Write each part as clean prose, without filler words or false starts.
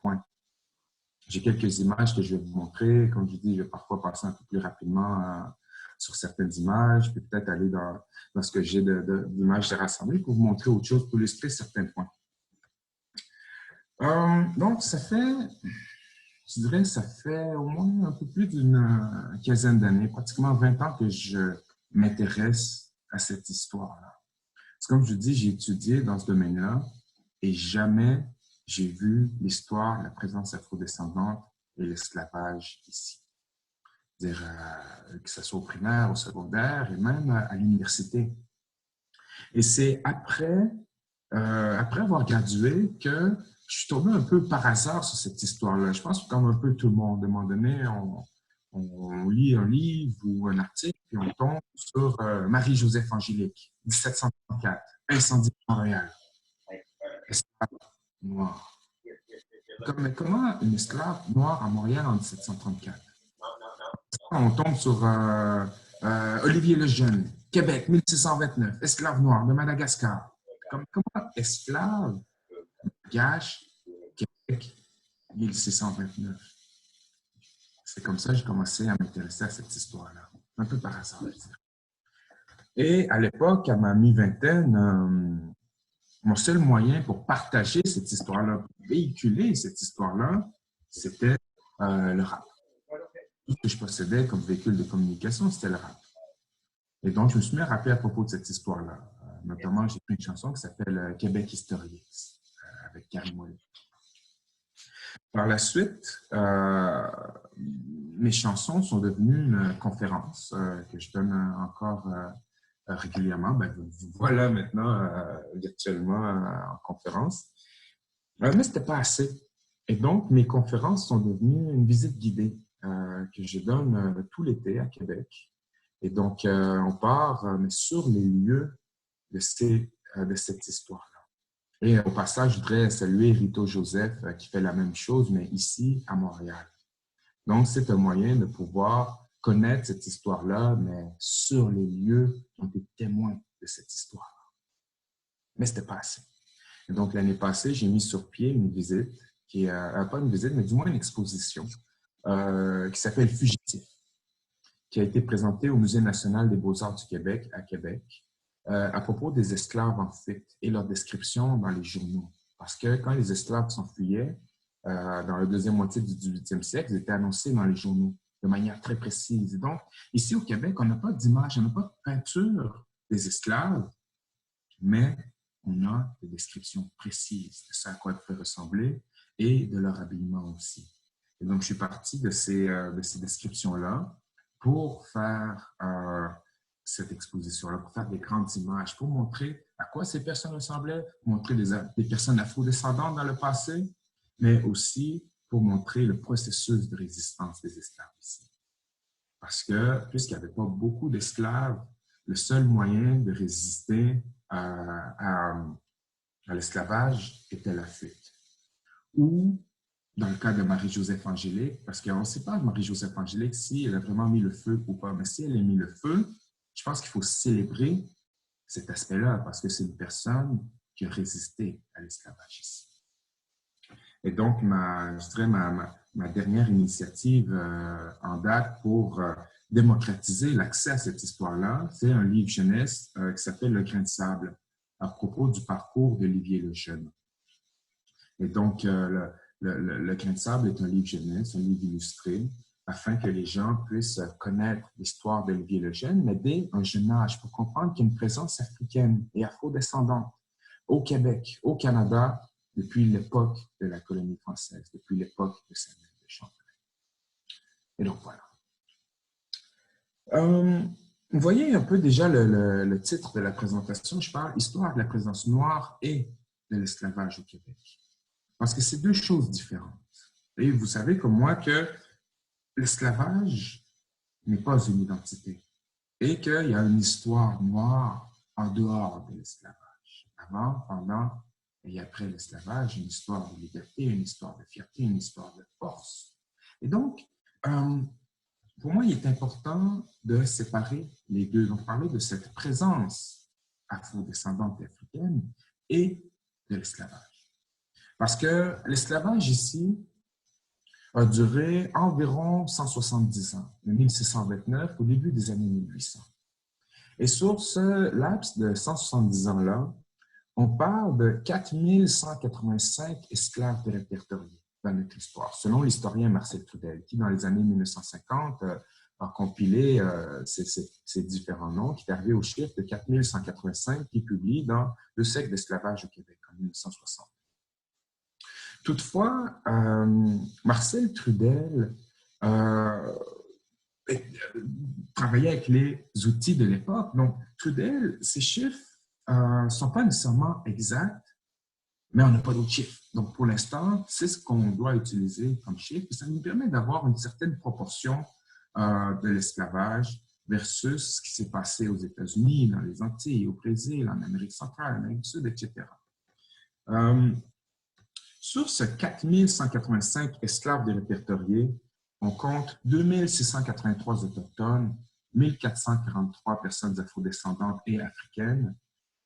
points. J'ai quelques images que je vais vous montrer. Comme je dis, je vais parfois passer un peu plus rapidement sur certaines images, puis peut-être aller dans ce que j'ai d'images rassemblées pour vous montrer autre chose, pour illustrer certains points. Donc, je dirais, ça fait au moins un peu plus d'une quinzaine d'années, pratiquement 20 ans que je m'intéresse à cette histoire-là. Comme je dis, j'ai étudié dans ce domaine-là et jamais j'ai vu l'histoire, la présence afrodescendante et l'esclavage ici. C'est-à-dire que ce soit au primaire, au secondaire et même à l'université. Et c'est après avoir gradué que je suis tombé un peu par hasard sur cette histoire-là. Je pense que comme un peu tout le monde, à un moment donné, on lit un livre ou un article et on tombe sur Marie-Joseph Angélique, 1734, incendie de Montréal. Esclave noire. Mais comment une esclave noire à Montréal en 1734? On tombe sur Olivier Lejeune, Québec, 1629, esclave noire de Madagascar. Comment esclave Gache, Québec, 1629. C'est comme ça que j'ai commencé à m'intéresser à cette histoire-là, un peu par hasard. Et à l'époque, à ma mi-vingtaine, mon seul moyen pour partager cette histoire-là, pour véhiculer cette histoire-là, c'était le rap. Tout ce que je possédais comme véhicule de communication, c'était le rap. Et donc, je me suis mis à rapper à propos de cette histoire-là. Notamment, j'ai pris une chanson qui s'appelle Québec Historique avec Karim Ouellet. Par la suite, mes chansons sont devenues une conférence que je donne encore régulièrement. Ben, vous voilà maintenant virtuellement en conférence. Mais ce n'était pas assez. Et donc, mes conférences sont devenues une visite guidée que je donne tout l'été à Québec. Et donc, on part sur les lieux de cette histoire-là. Et au passage, je voudrais saluer Rito Joseph qui fait la même chose, mais ici à Montréal. Donc, c'est un moyen de pouvoir connaître cette histoire-là, mais sur les lieux qui ont été témoins de cette histoire-là. Mais ce n'était pas assez. Et donc, l'année passée, j'ai mis sur pied une visite, qui est pas une visite, mais du moins une exposition, qui s'appelle Fugitif, qui a été présentée au Musée national des beaux-arts du Québec, à Québec, à propos des esclaves en fuite et leur description dans les journaux. Parce que quand les esclaves s'enfuyaient, dans la deuxième moitié du 18e siècle, ils étaient annoncés dans les journaux de manière très précise. Et donc, ici au Québec, on n'a pas d'image, on n'a pas de peinture des esclaves, mais on a des descriptions précises de ce à quoi ils pouvaient ressembler et de leur habillement aussi. Et donc, je suis parti de ces descriptions-là pour faire cette exposition-là, pour faire des grandes images, pour montrer à quoi ces personnes ressemblaient, montrer des personnes afrodescendantes dans le passé, mais aussi pour montrer le processus de résistance des esclaves ici. Parce que, puisqu'il n'y avait pas beaucoup d'esclaves, le seul moyen de résister à l'esclavage était la fuite. Ou, dans le cas de Marie-Joseph Angélique, parce qu'on ne sait pas, Marie-Joseph Angélique, si elle a vraiment mis le feu ou pas, mais si elle a mis le feu, je pense qu'il faut célébrer cet aspect-là, parce que c'est une personne qui a résisté à l'esclavage ici. Et donc, je dirais ma dernière initiative en date pour démocratiser l'accès à cette histoire-là, c'est un livre jeunesse qui s'appelle Le Grain de sable, à propos du parcours d'Olivier Lejeune. Et donc, le Grain de sable est un livre jeunesse, un livre illustré, afin que les gens puissent connaître l'histoire d'Olivier Lejeune, mais dès un jeune âge, pour comprendre qu'il y a une présence africaine et afro-descendante au Québec, au Canada, depuis l'époque de la colonie française, depuis l'époque de Samuel de Champlain. Et donc, voilà. Vous voyez un peu déjà le titre de la présentation. Je parle « Histoire de la présence noire et de l'esclavage au Québec ». Parce que c'est deux choses différentes. Et vous savez comme moi que l'esclavage n'est pas une identité et qu'il y a une histoire noire en dehors de l'esclavage. Avant, pendant et après l'esclavage, une histoire de liberté, une histoire de fierté, une histoire de force. Et donc, pour moi, il est important de séparer les deux. Donc, parler de cette présence afro-descendante africaine et de l'esclavage. Parce que l'esclavage ici a duré environ 170 ans, de 1629 au début des années 1800. Et sur ce laps de 170 ans-là, on parle de 4185 esclaves répertoriés dans notre histoire, selon l'historien Marcel Trudel, qui, dans les années 1950, a compilé ces différents noms, qui est arrivé au chiffre de 4185, qui publie dans Le siècle d'esclavage au Québec en 1960. Toutefois, Marcel Trudel travaillait avec les outils de l'époque. Donc, Trudel, ces chiffres ne sont pas nécessairement exacts, mais on n'a pas d'autres chiffres. Donc, pour l'instant, c'est ce qu'on doit utiliser comme chiffre. Et ça nous permet d'avoir une certaine proportion de l'esclavage versus ce qui s'est passé aux États-Unis, dans les Antilles, au Brésil, en Amérique centrale, en Amérique du Sud, etc. Sur ce 4185 esclaves répertoriés, on compte 2683 autochtones, 1443 personnes afrodescendantes et africaines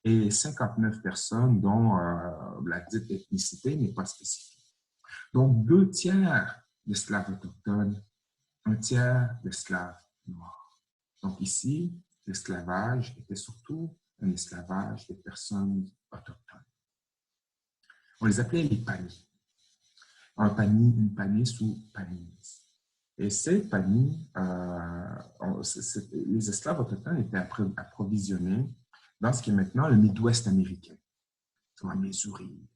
et 59 personnes dont la dite ethnicité n'est pas spécifiée. Donc, 2 tiers d'esclaves autochtones, 1 tiers d'esclaves noirs. Donc ici, l'esclavage était surtout un esclavage des personnes autochtones. On les appelait les panis. Une panie sous panis. Et ces panis, les esclaves autochtones étaient approvisionnés dans ce qui est maintenant le Midwest américain. Tu vois, Missouri,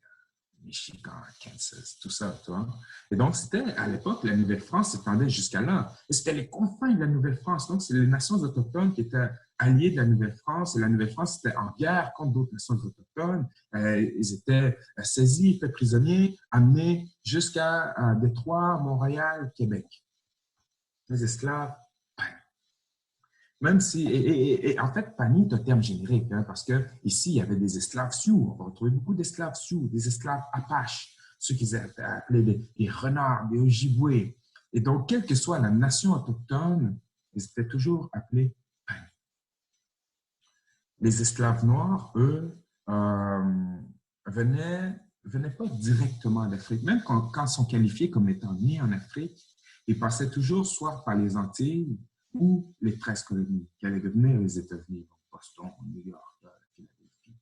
Michigan, Kansas, tout ça, tu vois. Et donc, c'était, à l'époque, la Nouvelle-France s'étendait jusqu'à là. Et c'était les confins de la Nouvelle-France. Donc, c'est les nations autochtones qui étaient alliées de la Nouvelle-France. Et la Nouvelle-France était en guerre contre d'autres nations autochtones. Ils étaient saisis, faits prisonniers, amenés jusqu'à Détroit, Montréal, Québec. Les esclaves, même si, et en fait, panier est un terme générique, hein, parce qu'ici, il y avait des esclaves sioux. On va retrouver beaucoup d'esclaves sioux, des esclaves apaches, ceux qu'ils appelaient des renards, des ojibwés. Et donc, quelle que soit la nation autochtone, ils étaient toujours appelés paniers. Les esclaves noirs, eux, venaient pas directement d'Afrique. Même quand ils sont qualifiés comme étant nés en Afrique, ils passaient toujours soit par les Antilles ou les 13 colonies qui allaient devenir les États-Unis, Boston, New York, Philadelphie.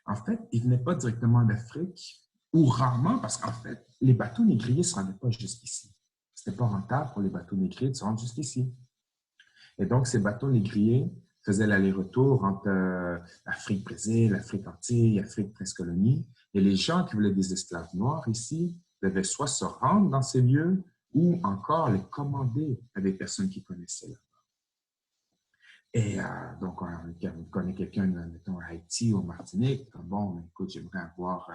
En fait, ils ne venaient pas directement d'Afrique, ou rarement, parce qu'en fait, les bateaux négriers ne se rendaient pas jusqu'ici. Ce n'était pas rentable pour les bateaux négriers de se rendre jusqu'ici. Et donc, ces bateaux négriers faisaient l'aller-retour entre Afrique, Brésil, Afrique, Antilles, Afrique, 13 colonies. Et les gens qui voulaient des esclaves noirs ici devaient soit se rendre dans ces lieux, ou encore les commander à des personnes qui connaissaient là. Et donc, on connaît quelqu'un, mettons, à Haïti ou en Martinique, bon, écoute, j'aimerais avoir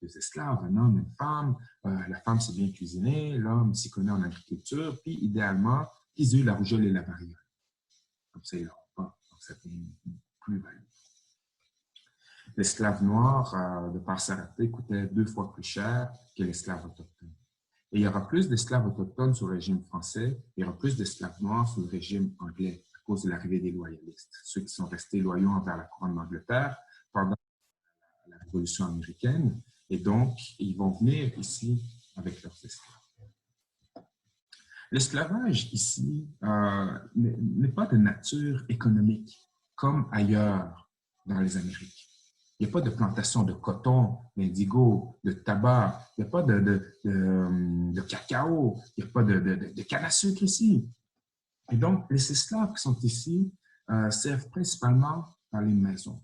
des esclaves, un homme, une femme. La femme sait bien cuisiner, l'homme s'y connaît en agriculture, puis idéalement, qu'ils aient eu la rougeole et la variole. Comme ça, ils n'auront pas. Donc, ça fait une plus-value. L'esclave noir, de par sa rareté, coûtait 2 fois plus cher que l'esclave autochtone. Et il y aura plus d'esclaves autochtones sous le régime français, il y aura plus d'esclaves noirs sous le régime anglais à cause de l'arrivée des loyalistes, ceux qui sont restés loyaux envers la couronne d'Angleterre pendant la Révolution américaine. Et donc, ils vont venir ici avec leurs esclaves. L'esclavage ici n'est pas de nature économique comme ailleurs dans les Amériques. Il n'y a pas de plantation de coton, d'indigo, de tabac, il n'y a pas de cacao, il n'y a pas de canne à sucre ici. Et donc, les esclaves qui sont ici servent principalement dans les maisons.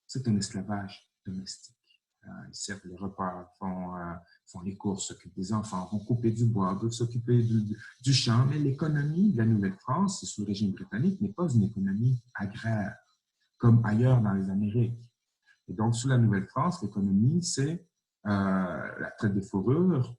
C'est un esclavage domestique. Ils servent les repas, font les courses, s'occupent des enfants, vont couper du bois, doivent s'occuper du champ. Mais l'économie de la Nouvelle-France, sous le régime britannique, n'est pas une économie agraire, comme ailleurs dans les Amériques. Et donc, sous la Nouvelle-France, l'économie, c'est la traite des fourrures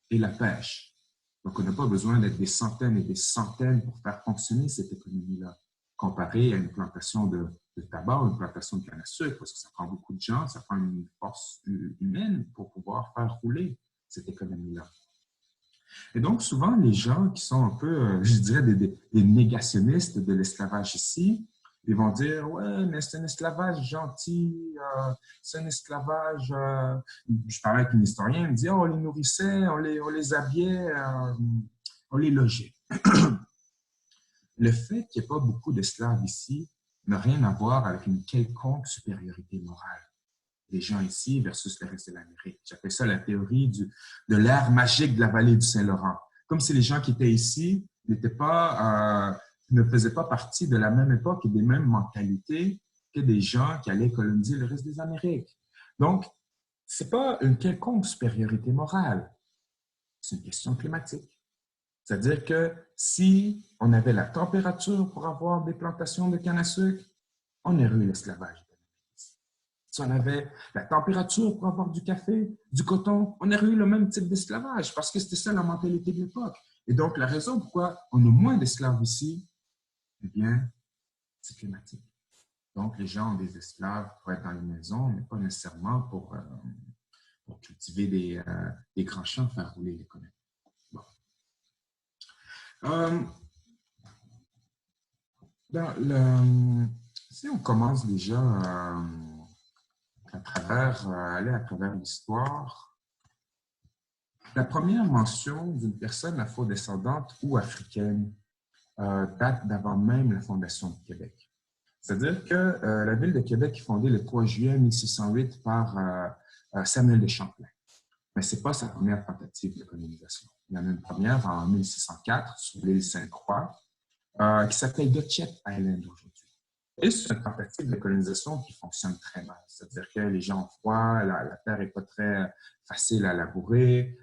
et la pêche. Donc, on n'a pas besoin d'être des centaines et des centaines pour faire fonctionner cette économie-là, comparé à une plantation de tabac ou une plantation de canne à sucre, parce que ça prend beaucoup de gens, ça prend une force humaine pour pouvoir faire rouler cette économie-là. Et donc, souvent, les gens qui sont un peu, je dirais, des négationnistes de l'esclavage ici, Ils vont dire, ouais, mais c'est un esclavage gentil, c'est un esclavage. Je parlais avec un historien, il me dit, oh, on les nourrissait, on les habillait, on les logeait. Le fait qu'il n'y ait pas beaucoup d'esclaves ici n'a rien à voir avec une quelconque supériorité morale des gens ici versus le reste de l'Amérique. J'appelle ça la théorie de l'ère magique de la vallée du Saint-Laurent. Comme si les gens qui étaient ici ne faisaient pas partie de la même époque et des mêmes mentalités que des gens qui allaient coloniser le reste des Amériques. Donc, ce n'est pas une quelconque supériorité morale, c'est une question climatique. C'est-à-dire que si on avait la température pour avoir des plantations de canne à sucre, on aurait eu l'esclavage. Si on avait la température pour avoir du café, du coton, on aurait eu le même type d'esclavage parce que c'était ça la mentalité de l'époque. Et donc, la raison pourquoi on a moins d'esclaves ici, eh bien, c'est climatique. Donc, les gens ont des esclaves pour être dans les maisons, mais pas nécessairement pour cultiver des grands champs, faire rouler l'économie. Bon. Si on commence déjà aller à travers l'histoire, la première mention d'une personne afrodescendante ou africaine date d'avant même la fondation du Québec. C'est-à-dire que la ville de Québec est fondée le 3 juillet 1608 par Samuel de Champlain. Mais ce n'est pas sa première tentative de colonisation. Il y en a une première en 1604 sur l'île Sainte-Croix qui s'appelle Dutchett Island aujourd'hui. Et c'est une tentative de colonisation qui fonctionne très mal. C'est-à-dire que les gens ont froid, la terre n'est pas très facile à labourer,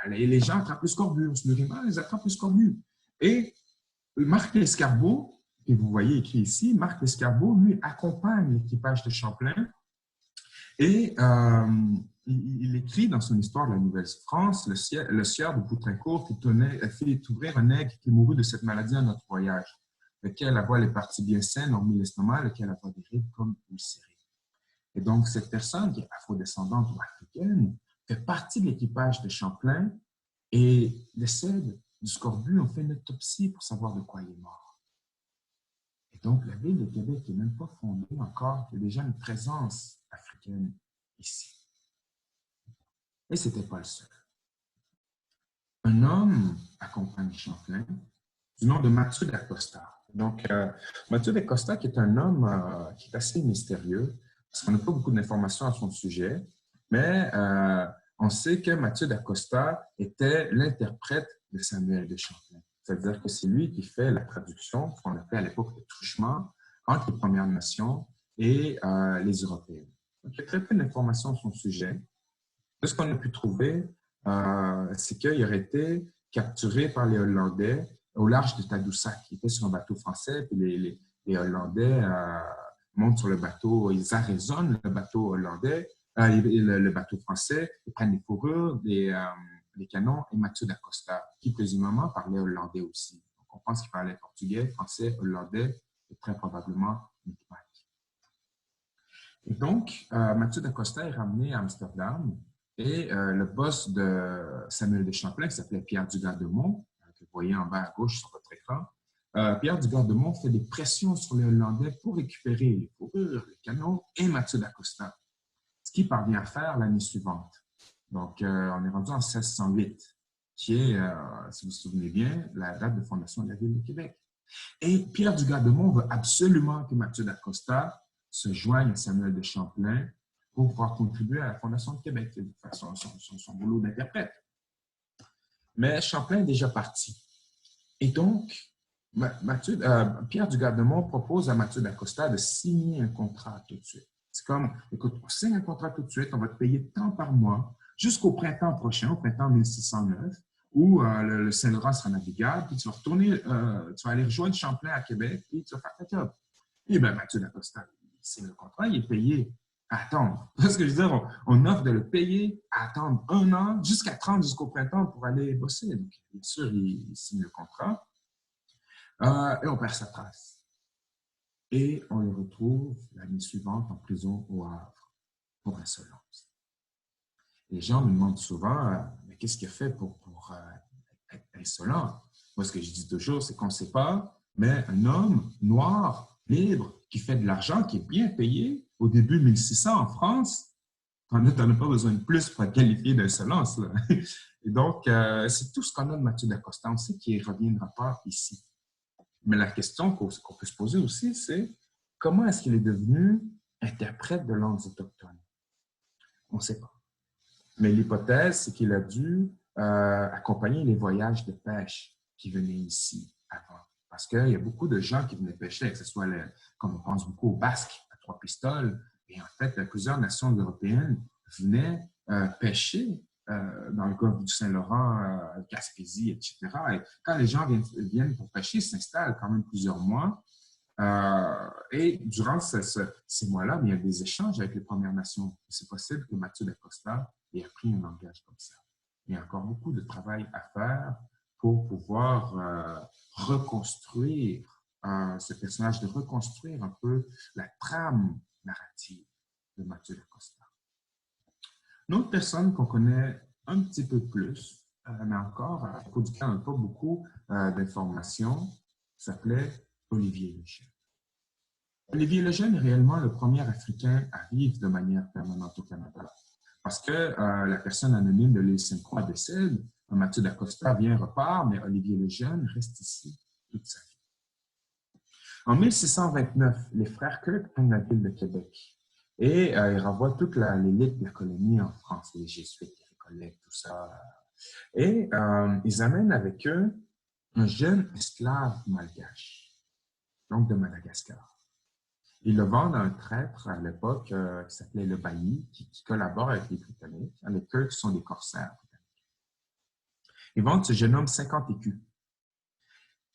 les gens attrapent le scorbut. On se nourrit mal, ils attrapent le scorbut. Et Marc Lescarbot, que vous voyez écrit ici, Marc Lescarbot, lui, accompagne l'équipage de Champlain et il écrit dans son histoire de la Nouvelle-France, le sieur de Poutrincourt qui fait ouvrir un nègre qui mourut de cette maladie à notre voyage, lequel la voile est partie bien saine, hormis l'estomac, lequel a pas des rides comme ulcéré. Et donc, cette personne qui est afrodescendante ou africaine fait partie de l'équipage de Champlain et décède du scorbut. On fait une autopsie pour savoir de quoi il est mort. Et donc, la ville de Québec n'est même pas fondée encore. Il y a déjà une présence africaine ici. Et ce n'était pas le seul. Un homme accompagne Champlain du nom de Mathieu d'Acosta. Donc, Mathieu d'Acosta, qui est un homme qui est assez mystérieux, parce qu'on n'a pas beaucoup d'informations à son sujet, mais on sait que Mathieu d'Acosta était l'interprète de Samuel de Champlain. C'est-à-dire que c'est lui qui fait la traduction, ce qu'on appelait à l'époque le truchement, entre les Premières Nations et les Européens. Donc, il y a très peu d'informations à son sujet. Tout ce qu'on a pu trouver, c'est qu'il aurait été capturé par les Hollandais au large de Tadoussac. Il était sur un bateau français, puis les Hollandais montent sur le bateau, ils arraisonnent le bateau hollandais, le bateau français, ils prennent les fourrures, les canons, et Mathieu d'Acosta, qui présumément parlait hollandais aussi. Donc, on pense qu'il parlait portugais, français, hollandais, et très probablement micmac. Et donc, Mathieu d'Acosta est ramené à Amsterdam, et le boss de Samuel de Champlain, qui s'appelait Pierre Dugardemont, que vous voyez en bas à gauche sur votre écran, Pierre Dugardemont fait des pressions sur les Hollandais pour récupérer les fourrures, les canons et Mathieu d'Acosta, ce qu'il parvient à faire l'année suivante. Donc, on est rendu en 1608, qui est, si vous vous souvenez bien, la date de fondation de la ville de Québec. Et Pierre Dugardemont veut absolument que Mathieu d'Acosta se joigne à Samuel de Champlain pour pouvoir contribuer à la fondation de Québec, de façon son boulot d'interprète. Mais Champlain est déjà parti. Et donc, Pierre Dugardemont propose à Mathieu d'Acosta de signer un contrat tout de suite. C'est comme, écoute, on signe un contrat tout de suite, on va te payer tant par mois jusqu'au printemps prochain, au printemps 1609, où le Saint-Laurent sera navigable, puis tu vas retourner, tu vas aller rejoindre Champlain à Québec, puis tu vas faire ta job. Et bien, Mathieu d'Acosta, il signe le contrat, il est payé à attendre. Parce que je veux dire, on offre de le payer à attendre 1 an, jusqu'à 30 jusqu'au printemps pour aller bosser. Donc, bien sûr, il signe le contrat. Et on perd sa trace. Et on le retrouve l'année suivante en prison au Havre pour insolence. Les gens me demandent souvent, mais qu'est-ce qu'il a fait pour être insolent? Moi, ce que je dis toujours, c'est qu'on ne sait pas, mais un homme noir, libre, qui fait de l'argent, qui est bien payé. Au début, 1600 en France, tu n'en as pas besoin de plus pour être qualifié d'insolence. Et donc, c'est tout ce qu'on a de Mathieu Dacosta. On sait qu'il ne reviendra pas ici. Mais la question qu'on peut se poser aussi, c'est comment est-ce qu'il est devenu interprète de langues autochtones? On ne sait pas. Mais l'hypothèse, c'est qu'il a dû accompagner les voyages de pêche qui venaient ici avant. Parce qu'il y a beaucoup de gens qui venaient pêcher, que ce soit, comme on pense beaucoup aux Basques, à Trois-Pistoles, et en fait, plusieurs nations européennes venaient pêcher dans le golfe du Saint-Laurent, Gaspésie, etc. Et quand les gens viennent pour pêcher, ils s'installent quand même plusieurs mois. Et durant ces mois-là, il y a des échanges avec les Premières Nations. C'est possible que Mathieu Dacosta ait appris un langage comme ça. Il y a encore beaucoup de travail à faire pour pouvoir reconstruire ce personnage, de reconstruire un peu la trame narrative de Mathieu Dacosta. Une autre personne qu'on connaît un petit peu plus, mais encore, à propos duquel on n'a pas beaucoup d'informations, s'appelait Olivier Lejeune. Olivier Lejeune est réellement le premier Africain à vivre de manière permanente au Canada. Parce que la personne anonyme de l'île Sainte-Croix décède, Mathieu Dacosta vient, repart, mais Olivier Lejeune reste ici toute sa vie. En 1629, les frères Kirk prennent la ville de Québec et ils renvoient toute l'élite de la colonie en France, les Jésuites, les Récollets, tout ça. Et ils amènent avec eux un jeune esclave malgache, donc de Madagascar. Ils le vendent à un traître à l'époque qui s'appelait le Bailly, qui collabore avec les Britanniques. Les Kirk sont des corsaires britanniques. Ils vendent ce jeune homme 50 écus.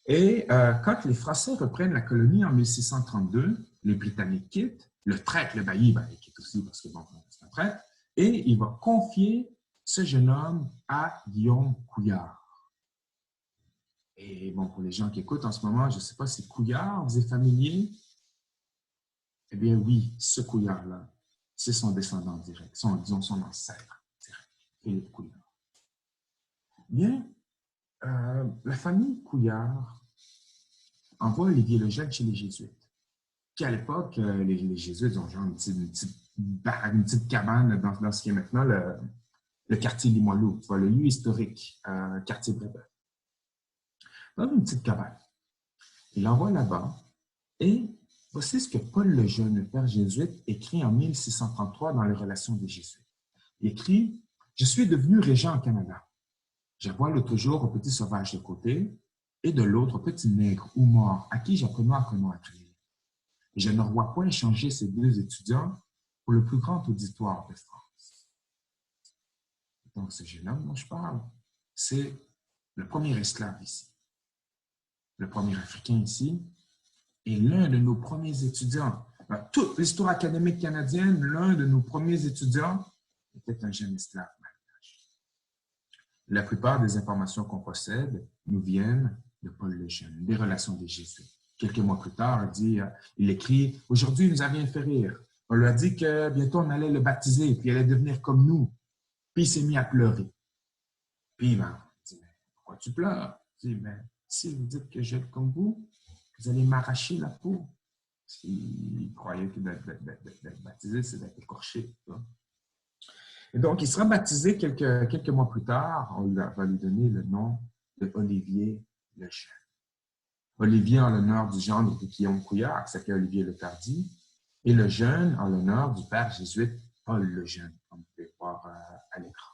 Et quand les Français reprennent la colonie en 1632, les Britanniques quittent, le traître, le Bailly, il quitte aussi parce que bon, c'est un traître, et il va confier ce jeune homme à Guillaume Couillard. Et bon, pour les gens qui écoutent en ce moment, je ne sais pas si Couillard, vous êtes familier? Eh bien oui, ce Couillard-là, c'est son descendant direct, disons son ancêtre direct, Philippe Couillard. Bien, la famille Couillard envoie Olivier Lejeune chez les Jésuites, qui à l'époque, les Jésuites ont genre une petite cabane dans ce qui est maintenant le quartier Limoilou, tu vois, le lieu historique, quartier Brébeuf. Dans une petite cabane. Il l'envoie là-bas et voici ce que Paul Lejeune, le père jésuite, écrit en 1633 dans les Relations des Jésuites. Il écrit « Je suis devenu régent au Canada. J'aboie l'autre jour au petit sauvage de côté et de l'autre au petit nègre ou mort à qui j'apprenais à connaître. Et je ne vois point échanger ces deux étudiants pour le plus grand auditoire de France. » Donc, ce jeune homme dont je parle, c'est le premier esclave ici, le premier Africain ici, et l'un de nos premiers étudiants. Dans toute l'histoire académique canadienne, l'un de nos premiers étudiants était un jeune esclave malgache. La plupart des informations qu'on possède nous viennent de Paul Lejeune, des Relations des Jésuites. Quelques mois plus tard, il écrit « Aujourd'hui, il nous a bien fait rire. On lui a dit que bientôt on allait le baptiser, puis il allait devenir comme nous. » Puis il s'est mis à pleurer. Puis il m'a dit « Mais pourquoi tu pleures? » Je dis « Mais si vous dites que je vais être comme vous, vous allez m'arracher la peau. » Il croyait que d'être baptisé, c'est d'être écorché. Et donc, il sera baptisé quelques mois plus tard. On va lui donner le nom de Olivier Lejeune. Olivier en l'honneur du gendre de Guillaume Couillard, qui s'appelait Olivier Letardy, et Lejeune en l'honneur du père jésuite Paul Lejeune, comme vous pouvez voir à l'écran.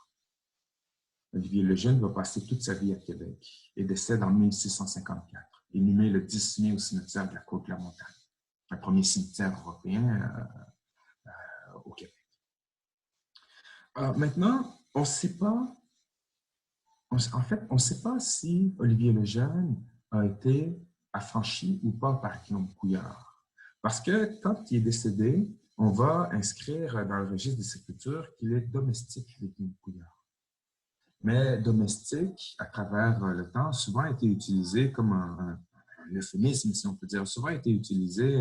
Olivier Lejeune va passer toute sa vie à Québec et décède en 1654. Il est inhumé le 10 mai au cimetière de la Côte-de-la-Montagne, un premier cimetière européen au Québec. Maintenant, on ne sait pas, on ne sait pas si Olivier Lejeune a été affranchi ou pas par Guillaume Couillard. Parce que quand il est décédé, on va inscrire dans le registre des sépultures qu'il est domestique de Guillaume Couillard. Mais domestique, à travers le temps, souvent a été utilisé comme un euphémisme, si on peut dire, souvent a été utilisé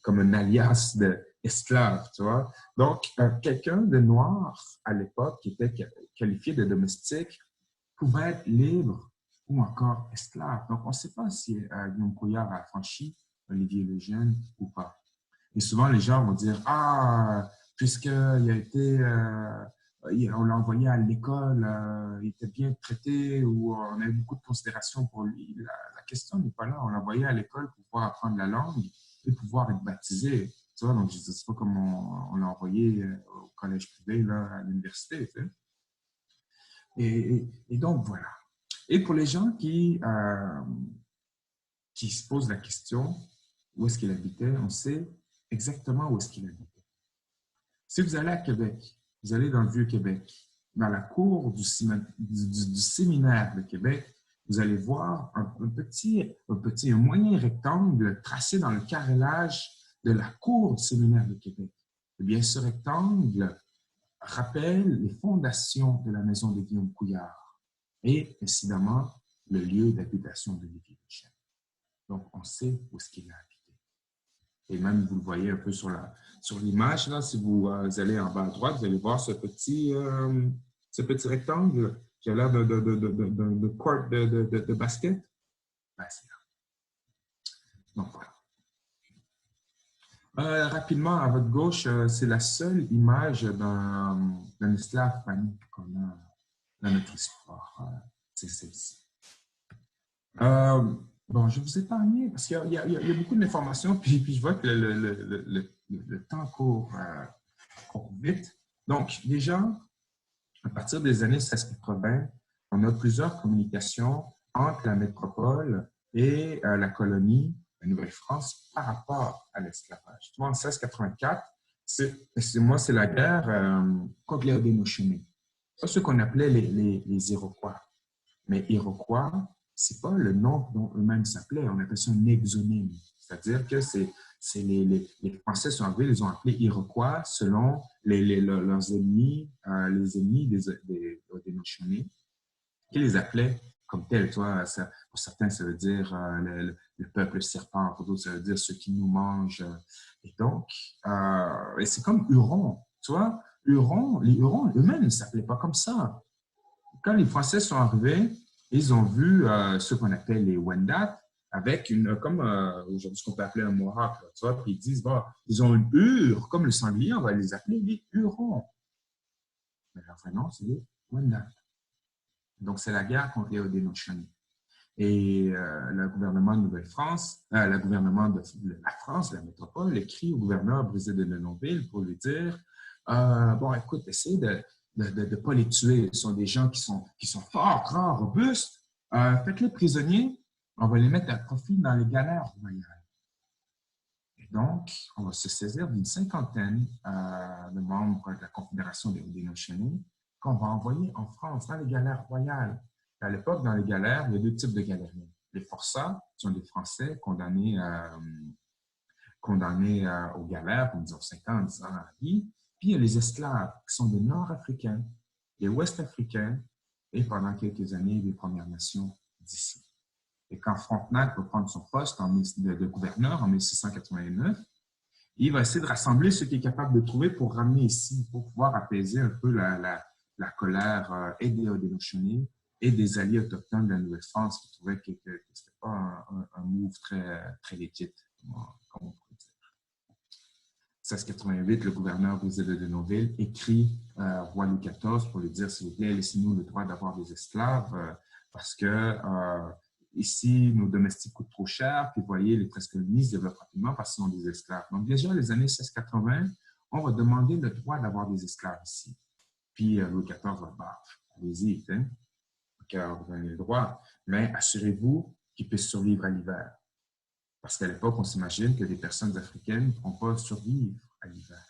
comme un alias d'esclave, tu vois. Donc, quelqu'un de noir à l'époque qui était qualifié de domestique pouvait être libre ou encore esclave. Donc, on ne sait pas si Guillaume Couillard a affranchi Olivier Lejeune ou pas. Et souvent, les gens vont dire, ah, puisqu'il a été, on l'a envoyé à l'école, il était bien traité ou on a eu beaucoup de considération pour lui. La question n'est pas là. On l'a envoyé à l'école pour pouvoir apprendre la langue et pouvoir être baptisé. Tu vois, donc, je ne sais pas comment on l'a envoyé au collège privé, là, à l'université. Tu sais. Et donc, voilà. Et pour les gens qui se posent la question, où est-ce qu'il habitait, on sait exactement où est-ce qu'il habitait. Si vous allez à Québec, vous allez dans le Vieux-Québec, dans la cour du séminaire de Québec, vous allez voir un moyen rectangle tracé dans le carrelage de la cour du séminaire de Québec. Eh bien, ce rectangle rappelle les fondations de la maison de Guillaume Couillard et, incidemment, le lieu d'habitation de Olivier Lejeune. Donc, on sait où est-ce qu'il a habité. Et même, vous le voyez un peu sur l'image, là, si vous allez en bas à droite, vous allez voir ce petit rectangle qui a l'air de court de basket. Ben, c'est là. Donc, voilà. Rapidement, à votre gauche, c'est la seule image d'un esclave panique qu'on a dans notre histoire. C'est celle-ci. Bon, je vous ai épargné parce qu'il y a beaucoup d'informations, puis je vois que le temps court vite. Donc, déjà, à partir des années 1680, on a plusieurs communications entre la métropole et la colonie, la Nouvelle-France, par rapport à l'esclavage. Tu vois, en 1684, c'est la guerre contre les Haudenosaunee. C'est ce qu'on appelait les Iroquois. Mais Iroquois, ce n'est pas le nom dont eux-mêmes s'appelaient. On appelle ça un exonyme. C'est-à-dire que les Français sont arrivés, ils ont appelé Iroquois selon leurs ennemis, les ennemis des Haudenosaunee, qui les appelaient comme tels. Toi, pour certains, ça veut dire le peuple serpent, pour d'autres, ça veut dire ceux qui nous mangent. Et donc, c'est comme Huron. Tu vois, les Hurons eux-mêmes ne s'appelaient pas comme ça. Quand les Français sont arrivés, ils ont vu ce qu'on appelle les Wendat avec comme aujourd'hui ce qu'on peut appeler un Mohawk. Tu vois, puis ils disent, bon, ils ont une hure, comme le sanglier, on va les appeler les Hurons. Mais leur vrai nom, c'est les Wendat. Donc, c'est la guerre contre les Haudenosaunee. Et le gouvernement de Nouvelle-France, le gouvernement de la France, la métropole, écrit au gouverneur Brisé de Denonville pour lui dire, bon, écoute, essayez de ne pas les tuer. Ce sont des gens qui sont forts, grands, robustes. Faites-les prisonniers. On va les mettre à profit dans les galères royales. Et donc, on va se saisir d'une cinquantaine de membres de la Confédération des Haudenosaunee qu'on va envoyer en France, dans les galères royales. À l'époque, dans les galères, il y a deux types de galériens. Les forçats, qui sont des Français condamnés aux galères, comme disons 5 ans, 10 ans à la vie. Puis il y a les esclaves, qui sont des Nord-Africains, des Ouest-Africains et pendant quelques années, des Premières Nations d'ici. Et quand Frontenac va prendre son poste de gouverneur en 1689, il va essayer de rassembler ce qu'il est capable de trouver pour ramener ici, pour pouvoir apaiser un peu la colère et des Haudenosaunee et des alliés autochtones de la Nouvelle-France qui trouvaient que ce n'était pas un move très legit, comme on pourrait dire. 1688, le gouverneur Brisé de Denonville écrit roi Louis XIV pour lui dire, s'il vous plaît, laissez-nous le droit d'avoir des esclaves parce que ici, nos domestiques coûtent trop cher, puis vous voyez, les prescolonies se développent rapidement parce qu'ils ont des esclaves. Donc déjà, les années 1680, on va demander le droit d'avoir des esclaves ici. Puis Louis XIV va, bah, allez-y, hein? Vous avez le droit, mais assurez-vous qu'ils puissent survivre à l'hiver. Parce qu'à l'époque, on s'imagine que les personnes africaines ne pourront pas survivre à l'hiver.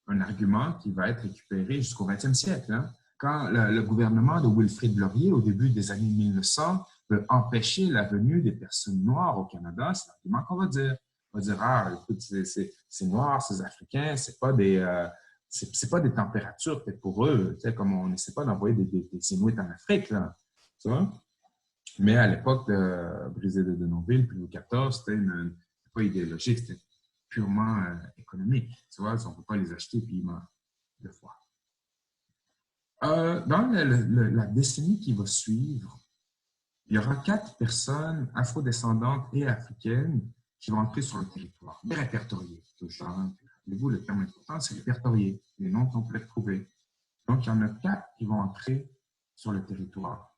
Un argument qui va être récupéré jusqu'au 20e siècle. Hein? Quand le gouvernement de Wilfrid Laurier, au début des années 1900, veut empêcher la venue des personnes noires au Canada, c'est l'argument qu'on va dire. On va dire, ah, écoute, c'est noir, c'est africain, c'est pas des températures peut-être pour eux, comme on n'essaie pas d'envoyer des Inuits en Afrique, là, tu vois? Mais à l'époque de Brisé de Denonville, puis Louis XIV, c'était pas idéologique, c'était purement économique. Tu vois, on ne peut pas les acheter puis ils meurent de froid. Dans la décennie qui va suivre, il y aura 4 personnes afrodescendantes et africaines qui vont entrer sur le territoire, des répertoriés. Rappelez-vous, le terme important, c'est répertorié. Les noms qu'on peut trouver. Donc, il y en a 4 qui vont entrer sur le territoire.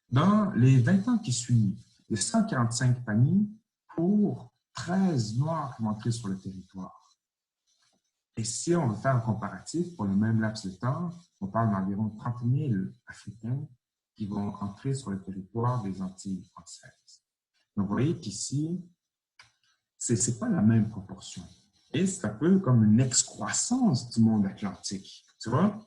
Dans les 20 ans qui suivent, il y a 145 familles pour 13 Noirs qui vont entrer sur le territoire. Et si on veut faire un comparatif pour le même laps de temps, on parle d'environ 30 000 Africains qui vont entrer sur le territoire des Antilles françaises. Donc, vous voyez qu'ici, ce n'est pas la même proportion. Et c'est un peu comme une excroissance du monde atlantique. Tu vois?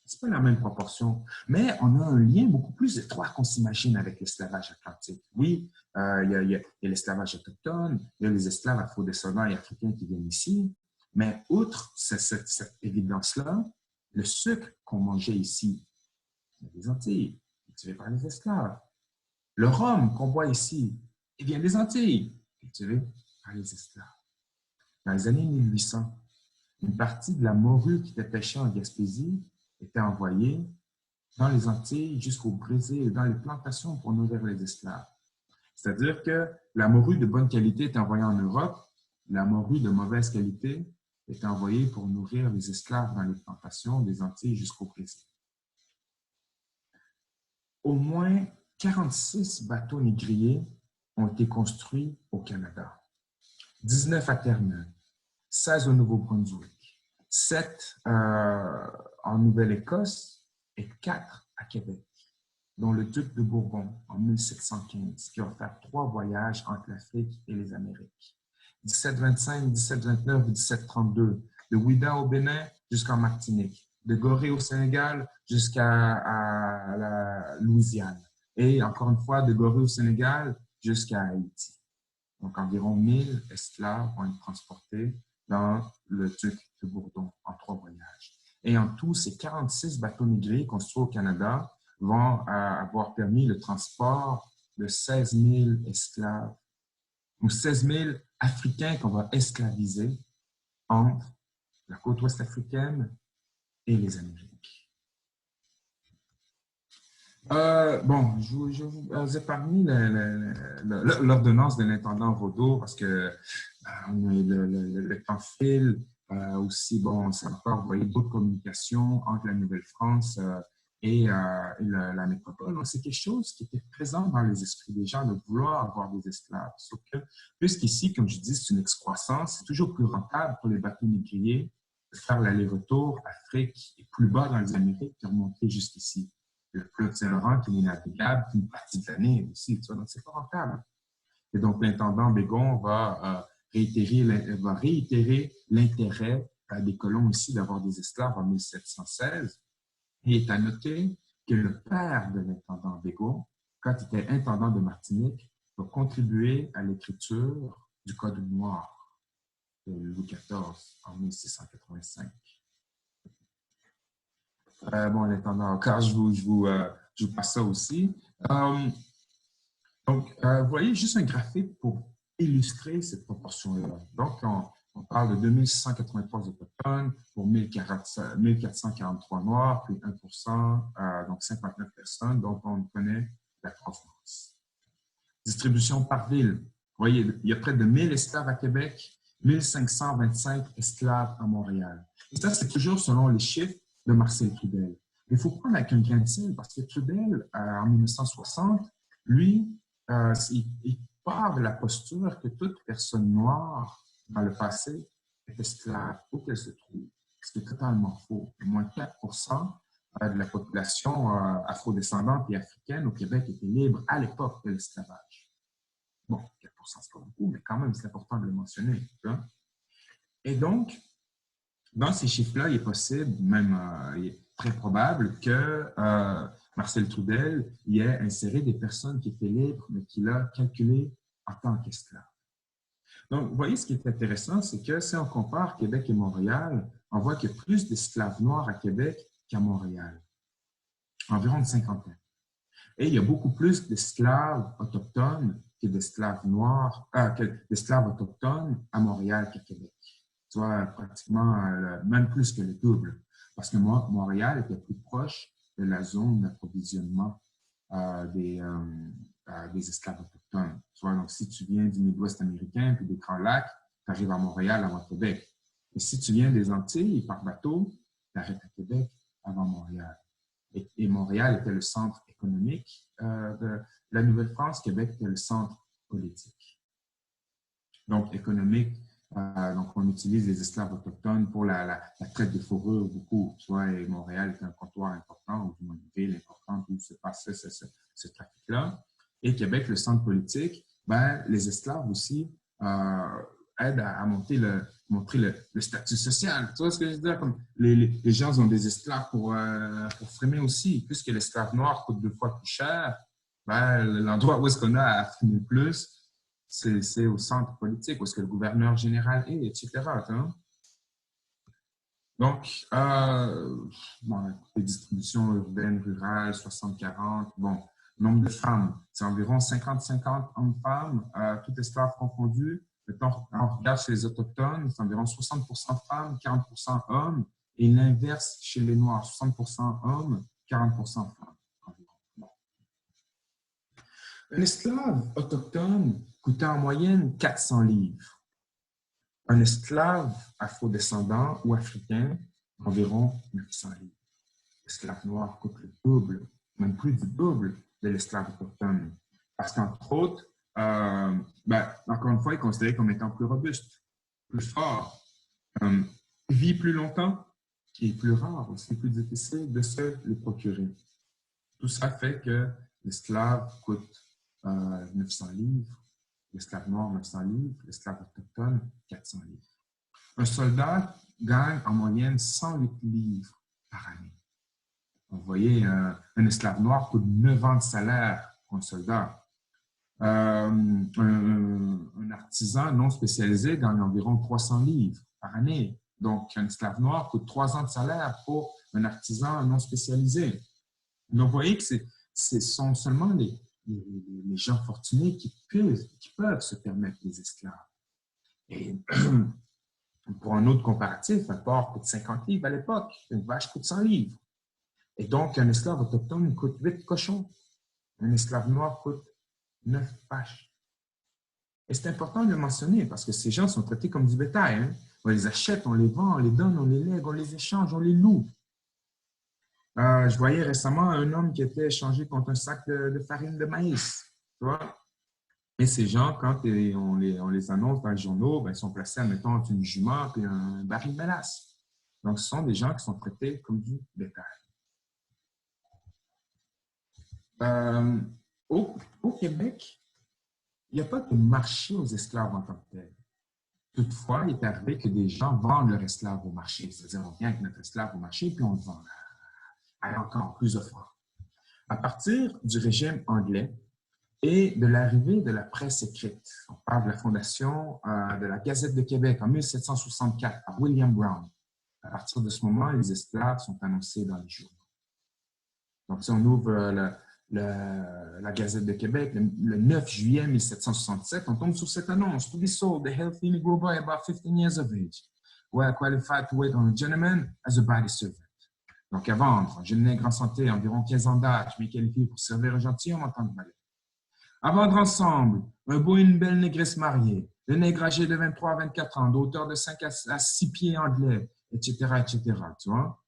Ce n'est pas la même proportion. Mais on a un lien beaucoup plus étroit qu'on s'imagine avec l'esclavage atlantique. Oui, il y a l'esclavage autochtone, il y a les esclaves afro-descendants et africains qui viennent ici. Mais outre cette évidence-là, le sucre qu'on mangeait ici, des Antilles, cultivé par les esclaves. Le rhum qu'on boit ici, il vient des Antilles, cultivé par les esclaves. Dans les années 1800, une partie de la morue qui était pêchée en Gaspésie était envoyée dans les Antilles jusqu'au Brésil, dans les plantations pour nourrir les esclaves. C'est-à-dire que la morue de bonne qualité était envoyée en Europe, la morue de mauvaise qualité était envoyée pour nourrir les esclaves dans les plantations des Antilles jusqu'au Brésil. Au moins 46 bateaux négriers ont été construits au Canada. 19 à Terre-Neuve, 16 au Nouveau-Brunswick, 7 en Nouvelle-Écosse et 4 à Québec, dont le duc de Bourbon en 1715, qui a fait 3 voyages entre l'Afrique et les Amériques. 1725, 1729 et 1732, de Ouida au Bénin jusqu'en Martinique, de Gorée au Sénégal jusqu'à la Louisiane, et encore une fois, de Gorée au Sénégal jusqu'à Haïti. Donc, environ 1000 esclaves vont être transportés dans le duc de Bourbon en 3 voyages. Et en tout, ces 46 bateaux négriers construits au Canada vont avoir permis le transport de 16 000 esclaves ou 16 000 Africains qu'on va esclaviser entre la côte ouest africaine et les Amériques. Bon, je vous épargne l'ordonnance de l'intendant Rodot parce que le temps file. Aussi, bon, c'est encore, vous voyez, d'autres communications entre la Nouvelle-France et la métropole. C'est quelque chose qui était présent dans les esprits des gens de vouloir avoir des esclaves. Sauf que, puisqu'ici, comme je dis, c'est une excroissance, c'est toujours plus rentable pour les bateaux négriers de faire l'aller-retour Afrique et plus bas dans les Amériques de remonter jusqu'ici. Le fleuve Saint-Laurent qui est navigable une partie de l'année aussi, tu vois, donc c'est pas rentable. Et donc, l'intendant Bégon va réitérer l'intérêt des colons ici d'avoir des esclaves en 1716. Et il est à noter que le père de l'intendant Bégon, quand il était intendant de Martinique, va contribuer à l'écriture du Code noir de Louis XIV en 1685. Bon, l'intendant, encore, je vous passe ça aussi. Donc, vous voyez juste un graphique pour illustrer cette proportion-là. Donc, on parle de 2683 autochtones pour 1443 noirs, puis 1%, donc 59 personnes dont on connaît la provenance. Distribution par ville. Vous voyez, il y a près de 1000 esclaves à Québec, 1525 esclaves à Montréal. Et ça, c'est toujours selon les chiffres de Marcel Trudel. Il faut prendre avec un grain de sel parce que Trudel, en 1960, lui, il part de la posture que toute personne noire dans le passé est esclave, où qu'elle se trouve. Ce qui est totalement faux. Au moins 4% de la population afrodescendante et africaine au Québec était libre à l'époque de l'esclavage. Bon, 4%, c'est pas beaucoup, mais quand même, c'est important de le mentionner. Hein? Et donc, dans ces chiffres-là, il est possible, même il est très probable que Marcel Trudel y ait inséré des personnes qui étaient libres, mais qu'il a calculées en tant qu'esclaves. Donc, vous voyez, ce qui est intéressant, c'est que si on compare Québec et Montréal, on voit qu'il y a plus d'esclaves noirs à Québec qu'à Montréal, environ une cinquantaine. Et il y a beaucoup plus d'esclaves autochtones que d'esclaves noirs, d'esclaves autochtones à Montréal qu'à Québec. Tu vois, pratiquement même plus que le double. Parce que Montréal était plus proche de la zone d'approvisionnement des esclaves autochtones. autochtone. Tu vois, donc, si tu viens du Midwest américain puis des Grands Lacs, tu arrives à Montréal avant Québec. Et si tu viens des Antilles par bateau, tu arrêtes à Québec avant Montréal. Et Montréal était le centre économique de la Nouvelle-France. Québec était le centre politique. Donc, économique, donc on utilise les esclaves autochtones pour la traite de fourrure beaucoup. Tu vois, et Montréal était un comptoir important, ou du moins une ville importante où se passait ce trafic-là. Et Québec, le centre politique, ben, les esclaves aussi aident à montrer le statut social. Tu vois ce que je veux dire? Comme les gens ont des esclaves pour frimer aussi. Puisque l'esclave noir coûte 2 fois plus cher, ben, l'endroit où est-ce qu'on a à frimer plus, c'est au centre politique, où est-ce que le gouverneur général est, etc. Donc, bon, les distributions urbaines, rurales, 60-40, bon, nombre de femmes, c'est environ 50-50 hommes-femmes, tout esclaves confondus. Maintenant, on regarde chez les Autochtones, c'est environ 60% femmes, 40% hommes, et l'inverse chez les Noirs, 60% hommes, 40% femmes. Bon. Un esclave autochtone coûtait en moyenne 400 livres. Un esclave afrodescendant ou africain, environ 900 livres. L'esclave noir coûte le double, même plus du double de l'esclave autochtone. Parce qu'entre autres, encore une fois, il est considéré comme étant plus robuste, plus fort, vit plus longtemps et plus rare, aussi plus difficile de se le procurer. Tout ça fait que l'esclave coûte 900 livres, l'esclave noir 900 livres, l'esclave autochtone 400 livres. Un soldat gagne en moyenne 108 livres par année. Vous voyez, un esclave noir coûte 9 ans de salaire pour un soldat. Un artisan non spécialisé gagne environ 300 livres par année. Donc, un esclave noir coûte 3 ans de salaire pour un artisan non spécialisé. Donc, vous voyez que ce sont seulement les gens fortunés qui peuvent se permettre des esclaves. Et pour un autre comparatif, un porc coûte 50 livres à l'époque, une vache coûte 100 livres. Et donc, un esclave autochtone coûte 8 cochons. Un esclave noir coûte 9 vaches. Et c'est important de le mentionner parce que ces gens sont traités comme du bétail. Hein? On les achète, on les vend, on les donne, on les lègue, on les échange, on les loue. Je voyais récemment un homme qui était échangé contre un sac de farine de maïs. Tu vois? Et ces gens, quand on les annonce dans les journaux, ben, ils sont placés, admettons, entre une jument et un baril de mélasse. Donc, ce sont des gens qui sont traités comme du bétail. Au Québec, il n'y a pas de marché aux esclaves en tant que tel. Toutefois, il est arrivé que des gens vendent leur esclave au marché. C'est-à-dire, on vient avec notre esclave au marché puis on le vend à encore plus offrant. À partir du régime anglais et de l'arrivée de la presse écrite, on parle de la fondation de la Gazette de Québec en 1764 par William Brown. À partir de ce moment, les esclaves sont annoncés dans les journaux. Donc, si on ouvre la Gazette de Québec le 9 juillet 1767, on tombe sur cette annonce. To be sold, a healthy Negro boy about 15 years of age, well qualified to wait on a gentleman as a body servant. Donc, à vendre, un jeune nègre en santé, environ 15 ans d'âge, bien qualifié pour servir un gentilhomme en tant que valet. À vendre ensemble, un beau et une belle négresse mariée, le nègre âgé de 23 à 24 ans, d'auteur de 5 à 6 pieds anglais, etc., etc., tu vois.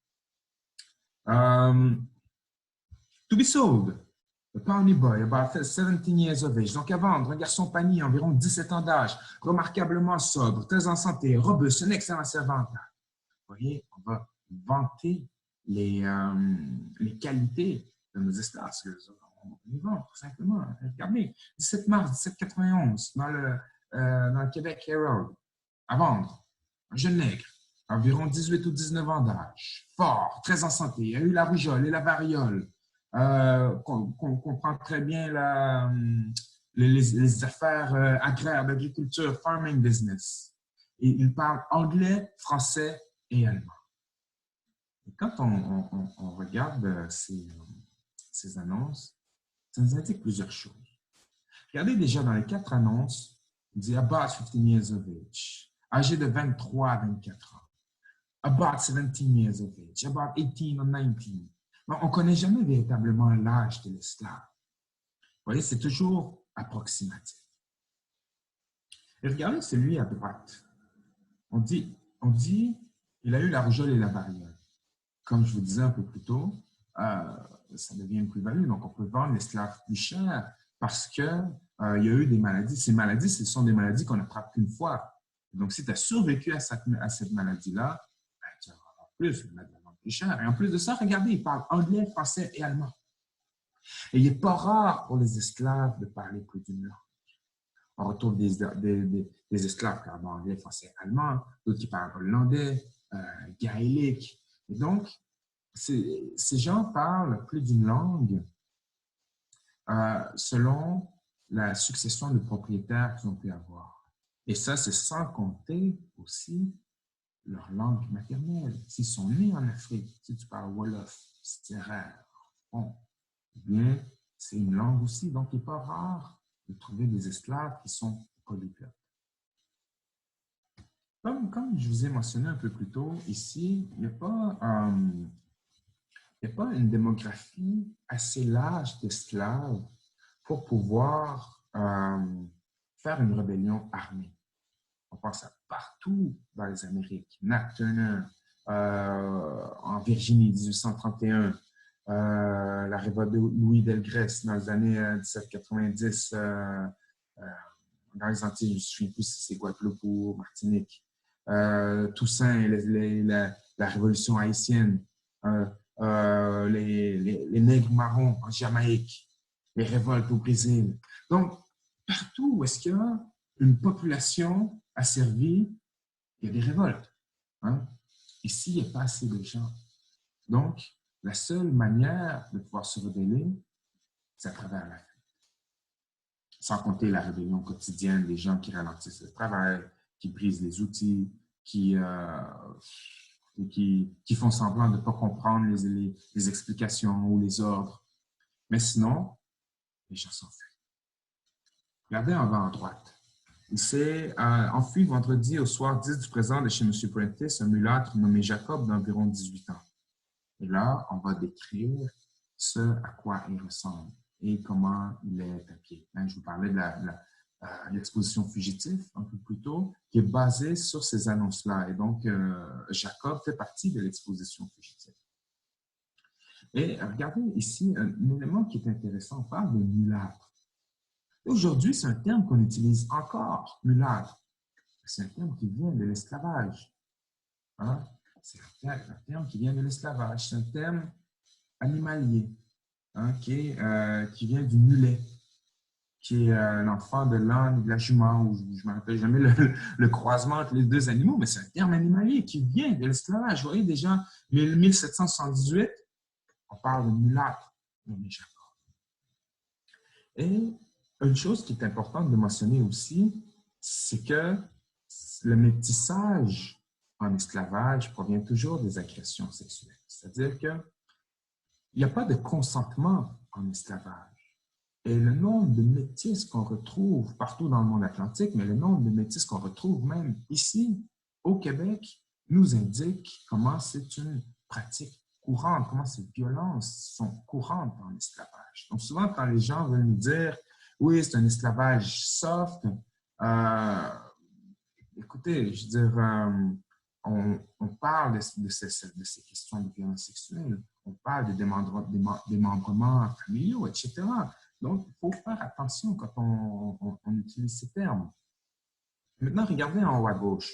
To be sold, a pony boy, about 17 years of age. Donc, à vendre, un garçon panier, environ 17 ans d'âge, remarquablement sobre, très en santé, robuste, un excellent servant. Vous voyez, on va vanter les qualités de nos esclaves. On les vend, tout simplement. Regardez, 17 mars 1791, dans le Québec Herald, à vendre, un jeune nègre, environ 18 ou 19 ans d'âge, fort, très en santé, il a eu la rougeole et la variole, comprend très bien les affaires agraires, d'agriculture, farming business. Et il parle anglais, français et allemand. Et quand on regarde ces annonces, ça nous indique plusieurs choses. Regardez déjà dans les 4 annonces, il dit « About 15 years of age », âgé de 23 à 24 ans. « About 17 years of age »,« About 18 or 19 ». On ne connaît jamais véritablement l'âge de l'esclave. Vous voyez, c'est toujours approximatif. Et regardez celui à droite. On dit, il a eu la rougeole et la variole. Comme je vous disais un peu plus tôt, ça devient une plus-value. Donc, on peut vendre l'esclave plus cher parce qu'il y a eu des maladies. Ces maladies, ce sont des maladies qu'on attrape qu'une fois. Donc, si tu as survécu à cette maladie-là, ben, tu vas avoir plus, la vendre plus cher. Et en plus de ça, regardez, il parle anglais, français et allemand. Et il n'est pas rare pour les esclaves de parler plus d'une langue. On retrouve des esclaves qui parlent anglais, français, allemand, d'autres qui parlent hollandais, gaélique. Et donc, ces gens parlent plus d'une langue selon la succession de propriétaires qu'ils ont pu avoir. Et ça, c'est sans compter aussi leur langue maternelle. S'ils sont nés en Afrique, si tu parles Wolof, Sérère, bon, eh bien, c'est une langue aussi. Donc, il n'est pas rare de trouver des esclaves qui sont polyglottes. Comme je vous ai mentionné un peu plus tôt, ici, il n'y a pas une démographie assez large d'esclaves pour pouvoir faire une rébellion armée. On pense à partout dans les Amériques. Nat Turner, en Virginie, 1831, la révolte de Louis Delgrès dans les années 1790, dans les Antilles, je ne me souviens plus si c'est Guadeloupe ou Martinique. Toussaint et la révolution haïtienne, les nègres marrons en Jamaïque, les révoltes au Brésil. Donc, partout où est-ce qu'il y a une population asservie, il y a des révoltes. Hein? Ici, il n'y a pas assez de gens. Donc, la seule manière de pouvoir se rebeller, c'est à travers la fuite. Sans compter la rébellion quotidienne des gens qui ralentissent le travail, qui brisent les outils, qui font semblant de ne pas comprendre les explications ou les ordres. Mais sinon, les gens s'enfuient. Regardez en bas à droite. Il s'est enfui vendredi au soir 10 du présent de chez M. Prentice, un mulâtre nommé Jacob d'environ 18 ans. Et là, on va décrire ce à quoi il ressemble et comment il est habillé. Je vous parlais de l'exposition fugitive un peu plus tôt, qui est basée sur ces annonces-là. Et donc, Jacob fait partie de l'exposition fugitive. Et regardez ici, un élément qui est intéressant, on parle de mulâtre. Aujourd'hui, c'est un terme qu'on utilise encore, mulâtre. C'est un terme qui vient de l'esclavage. Hein? C'est un terme qui vient de l'esclavage. C'est un terme animalier, hein, qui vient du mulet, qui est l'enfant de l'âne et de la jument, ou je ne me rappelle jamais le croisement entre les deux animaux, mais c'est un terme animalier qui vient de l'esclavage. Vous voyez, déjà, 1778, on parle de mulâtre, nommé Jacob. Et une chose qui est importante de mentionner aussi, c'est que le métissage en esclavage provient toujours des agressions sexuelles. C'est-à-dire qu'il n'y a pas de consentement en esclavage. Et le nombre de métis qu'on retrouve partout dans le monde atlantique, mais le nombre de métis qu'on retrouve même ici, au Québec, nous indique comment c'est une pratique courante, comment ces violences sont courantes dans l'esclavage. Donc souvent, quand les gens veulent nous dire « oui, c'est un esclavage soft », écoutez, je veux dire, on parle de ces questions de violence sexuelle, on parle de démembrements familiaux, etc. Donc, il faut faire attention quand on utilise ces termes. Maintenant, regardez en haut à gauche.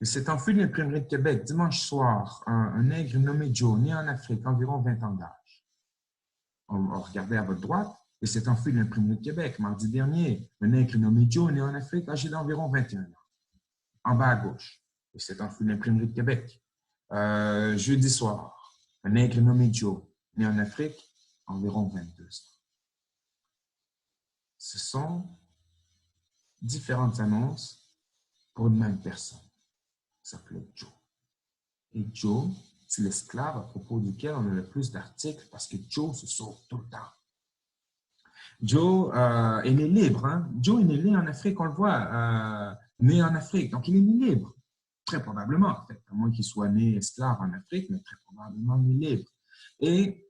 Il s'est enfui de l'imprimerie de Québec dimanche soir, un nègre nommé Joe, né en Afrique, environ 20 ans d'âge. On regardait à votre droite. Il s'est enfui de l'imprimerie de Québec mardi dernier, un nègre nommé Joe, né en Afrique, âgé d'environ 21 ans. En bas à gauche, il s'est enfui de l'imprimerie de Québec. Jeudi soir, un nègre nommé Joe, né en Afrique, environ 22 ans. Ce sont différentes annonces pour une même personne. Il s'appelait Joe. Et Joe, c'est l'esclave à propos duquel on a le plus d'articles parce que Joe se sauve tout le temps. Joe est né libre. Hein? Joe est né en Afrique, on le voit, né en Afrique. Donc, il est né libre. Très probablement, peut-être, à moins qu'il soit né esclave en Afrique, mais très probablement né libre. Et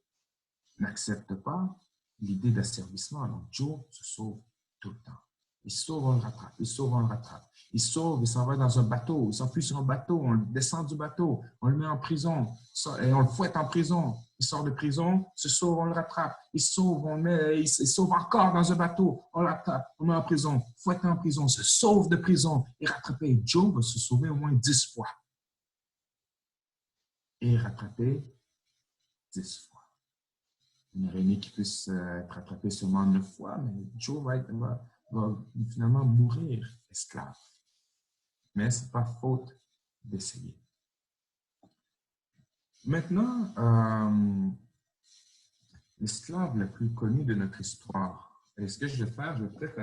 n'accepte pas l'idée d'asservissement. Donc, Joe se sauve tout le temps. Il sauve, on le rattrape. Il sauve, on le rattrape. Il sauve, il s'en va dans un bateau. Il s'enfuit sur un bateau. On le descend du bateau. On le met en prison. Et on le fouette en prison. Il sort de prison, se sauve, on le rattrape. Il sauve, il sauve encore dans un bateau. On le rattrape. On le met en prison. Fouette en prison. Se sauve de prison. Et rattrapé. Job va se sauver au moins 10 fois. Et rattrapé 10 fois. On aurait aimé qu'il puisse être rattrapé seulement 9 fois, mais Job va finalement mourir esclave. Mais ce n'est pas faute d'essayer. Maintenant, l'esclave le plus connu de notre histoire. Et ce que je vais faire, je vais peut-être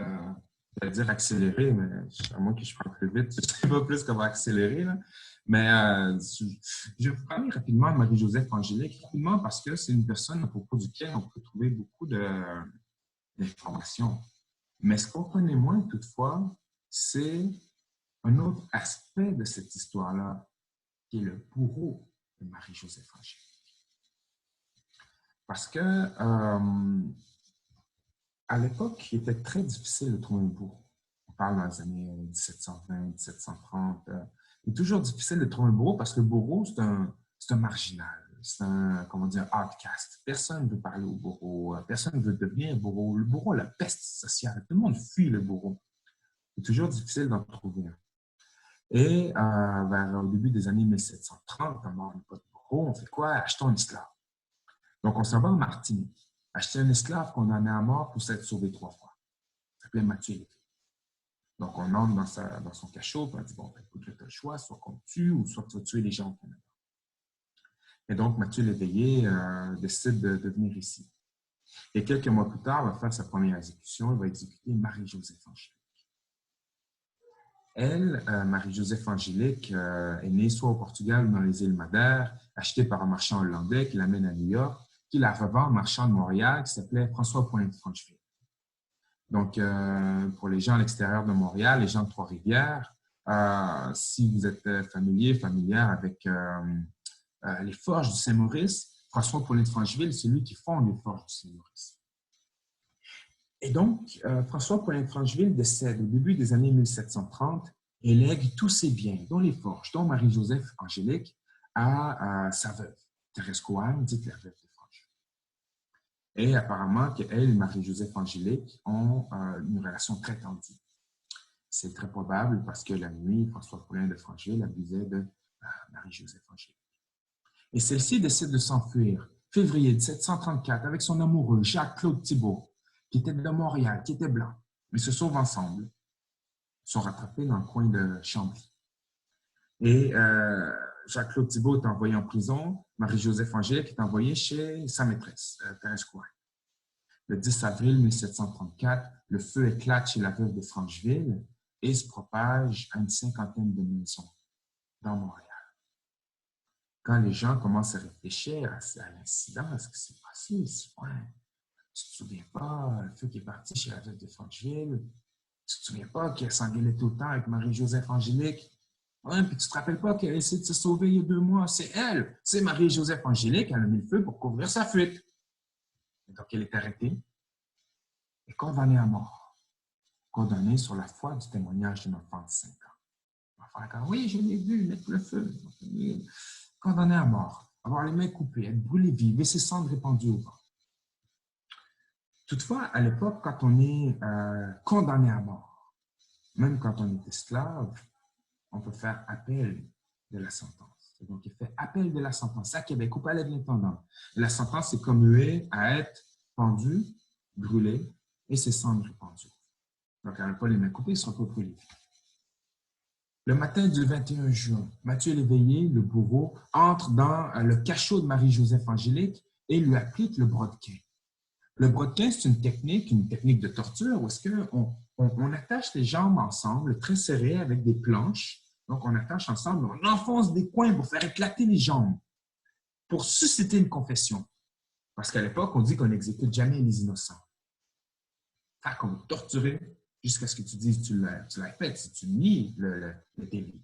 dire accélérer, mais à moins que je parle plus vite, je ne sais pas plus comment accélérer. Là. Mais je vais vous parler rapidement de Marie-Joseph Angélique, rapidement parce que c'est une personne à propos duquel on peut trouver beaucoup d'informations. Mais ce qu'on connaît moins toutefois, c'est un autre aspect de cette histoire-là, qui est le bourreau de Marie-Joseph Angélique. Parce que à l'époque, il était très difficile de trouver un bourreau. On parle dans les années 1720, 1730. Il est toujours difficile de trouver un bourreau parce que le bourreau, c'est un marginal. C'est un, comment dire, outcast. Personne ne veut parler au bourreau. Personne ne veut devenir bourreau. Le bourreau est la peste sociale. Tout le monde fuit le bourreau. C'est toujours difficile d'en trouver un. Et au début des années 1730, quand on n'a pas de bourreau, on fait quoi? Achetons un esclave. Donc, on s'en va en Martinique. Acheter un esclave qu'on en met à mort pour s'être sauvé 3 fois. Ça s'appelait Mathieu Lévy. Donc, on entre dans son cachot, et on dit, bon, écoute, tu as le choix, soit qu'on te tue ou soit tu vas tuer les gens au Canada. Et donc, Mathieu Léveillé décide de venir ici. Et quelques mois plus tard, il va faire sa première exécution. Il va exécuter Marie-Joseph Angélique. Elle, Marie-Joseph Angélique, est née soit au Portugal ou dans les îles Madères, achetée par un marchand hollandais qui l'amène à New York, qui la revend au marchand de Montréal qui s'appelait François Poulain de Francheville. Donc, pour les gens à l'extérieur de Montréal, les gens de Trois-Rivières, si vous êtes familière avec les forges du Saint-Maurice, François Poulain de Francheville, c'est lui qui fonde les forges du Saint-Maurice. Et donc, François Poulain de Francheville décède au début des années 1730 et lègue tous ses biens, dont les forges, dont Marie-Joseph Angélique, à sa veuve, Thérèse Cohan, dite la veuve de Francheville. Et apparemment qu'elle et Marie-Joseph Angélique ont une relation très tendue. C'est très probable parce que la nuit, François Poulain de Francheville abusait de Marie-Joseph Angélique. Et celle-ci décide de s'enfuir. Février 1734, avec son amoureux, Jacques-Claude Thibault, qui était de Montréal, qui était blanc. Ils se sauvent ensemble. Ils sont rattrapés dans le coin de Chambly. Et Jacques-Claude Thibault est envoyé en prison. Marie-Joseph Angélique est envoyée chez sa maîtresse, Thérèse Cohan. Le 10 avril 1734, le feu éclate chez la veuve de Francheville et se propage à une 50aine de maisons dans Montréal. Quand les gens commencent à réfléchir à l'incident, à ce qui s'est passé, ils se disent, ouais, tu ne te souviens pas, le feu qui est parti chez la veuve de Francheville, tu ne te souviens pas qu'elle s'engueulait tout le temps avec Marie-Joseph Angélique, ouais, puis tu ne te rappelles pas qu'elle a essayé de se sauver il y a 2 mois, c'est elle, c'est Marie-Joseph Angélique, elle a mis le feu pour couvrir sa fuite. Et donc, elle est arrêtée et condamnée à mort, condamnée sur la foi du témoignage d'un enfant de 5 ans. L'enfant dit, oui, je l'ai vu mettre le feu. Condamné à mort, avoir les mains coupées, être brûlé vive et ses cendres répandues au vent. Toutefois, à l'époque, quand on est condamné à mort, même quand on est esclave, on peut faire appel de la sentence. Donc, il fait appel de la sentence à Québec, au palais de l'intendant. La sentence est commuée à être pendu, brûlé et ses cendres répandues. Donc, elle n'a pas les mains coupées, il ne sera pas brûlé. Le matin du 21 juin, Mathieu Léveillé, le bourreau, entre dans le cachot de Marie-Joseph Angélique et lui applique le brodequin. Le brodequin, c'est une technique de torture où est-ce qu'on attache les jambes ensemble, très serrées, avec des planches. Donc, on attache ensemble, on enfonce des coins pour faire éclater les jambes, pour susciter une confession. Parce qu'à l'époque, on dit qu'on n'exécute jamais les innocents. Fait qu'on va torturer jusqu'à ce que tu dises que tu l'as fait, si tu nies le délit.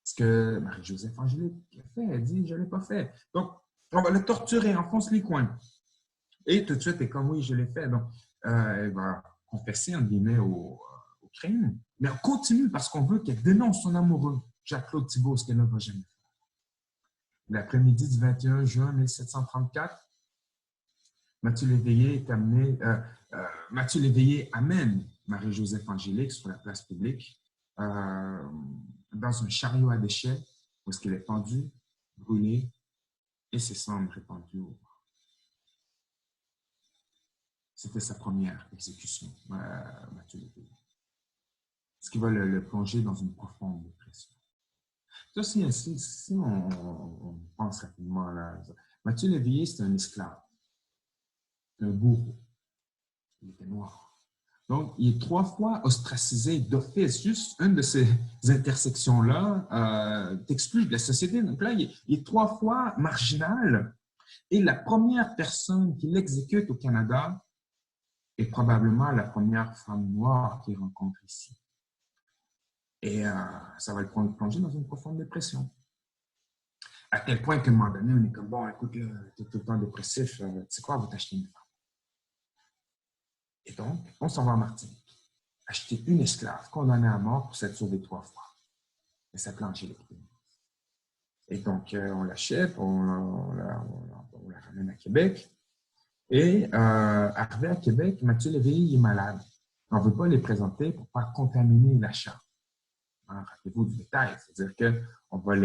Ce que Marie-Joseph Angélique a fait, elle dit « je ne l'ai pas fait ». Donc, on va le torturer, enfonce les coins. Et tout de suite, elle est comme « oui, je l'ai fait ». Donc, elle va confessé, en guillemets, au crime, mais on continue parce qu'on veut qu'elle dénonce son amoureux, Jacques-Claude Thibault, ce qu'elle ne va jamais faire. L'après-midi du 21 juin 1734, Mathieu Léveillé Mathieu Léveillé amène Marie-Joseph Angélique sur la place publique dans un chariot à déchets où est-ce qu'elle est pendue, brûlée et ses cendres répandues au vent. C'était sa première exécution, Mathieu Léveillé. Ce qui va le plonger dans une profonde dépression. Ça, si on pense rapidement là, Mathieu Léveillé, c'est un esclave, un bourreau. Il était noir. Donc, il est 3 fois ostracisé d'office. Juste une de ces intersections-là t'exclut de la société. Donc là, il est 3 fois marginal. Et la première personne qui l'exécute au Canada est probablement la première femme noire qu'il rencontre ici. Et ça va le plonger dans une profonde dépression. À tel point qu'à un moment donné, on est comme, bon, écoute, tu es tout le temps dépressif, tu sais quoi, on va t'acheter une femme. Et donc, on s'en va en Martinique, acheter une esclave condamnée à mort pour s'être sauvée 3 fois. Elle s'appelait Angélique. Et donc, on l'achète, on la ramène à Québec. Et arrivé à Québec, Mathieu Léveillé est malade. On ne veut pas les présenter pour ne pas contaminer l'achat. Hein, rappelez-vous du détail, c'est-à-dire qu'on va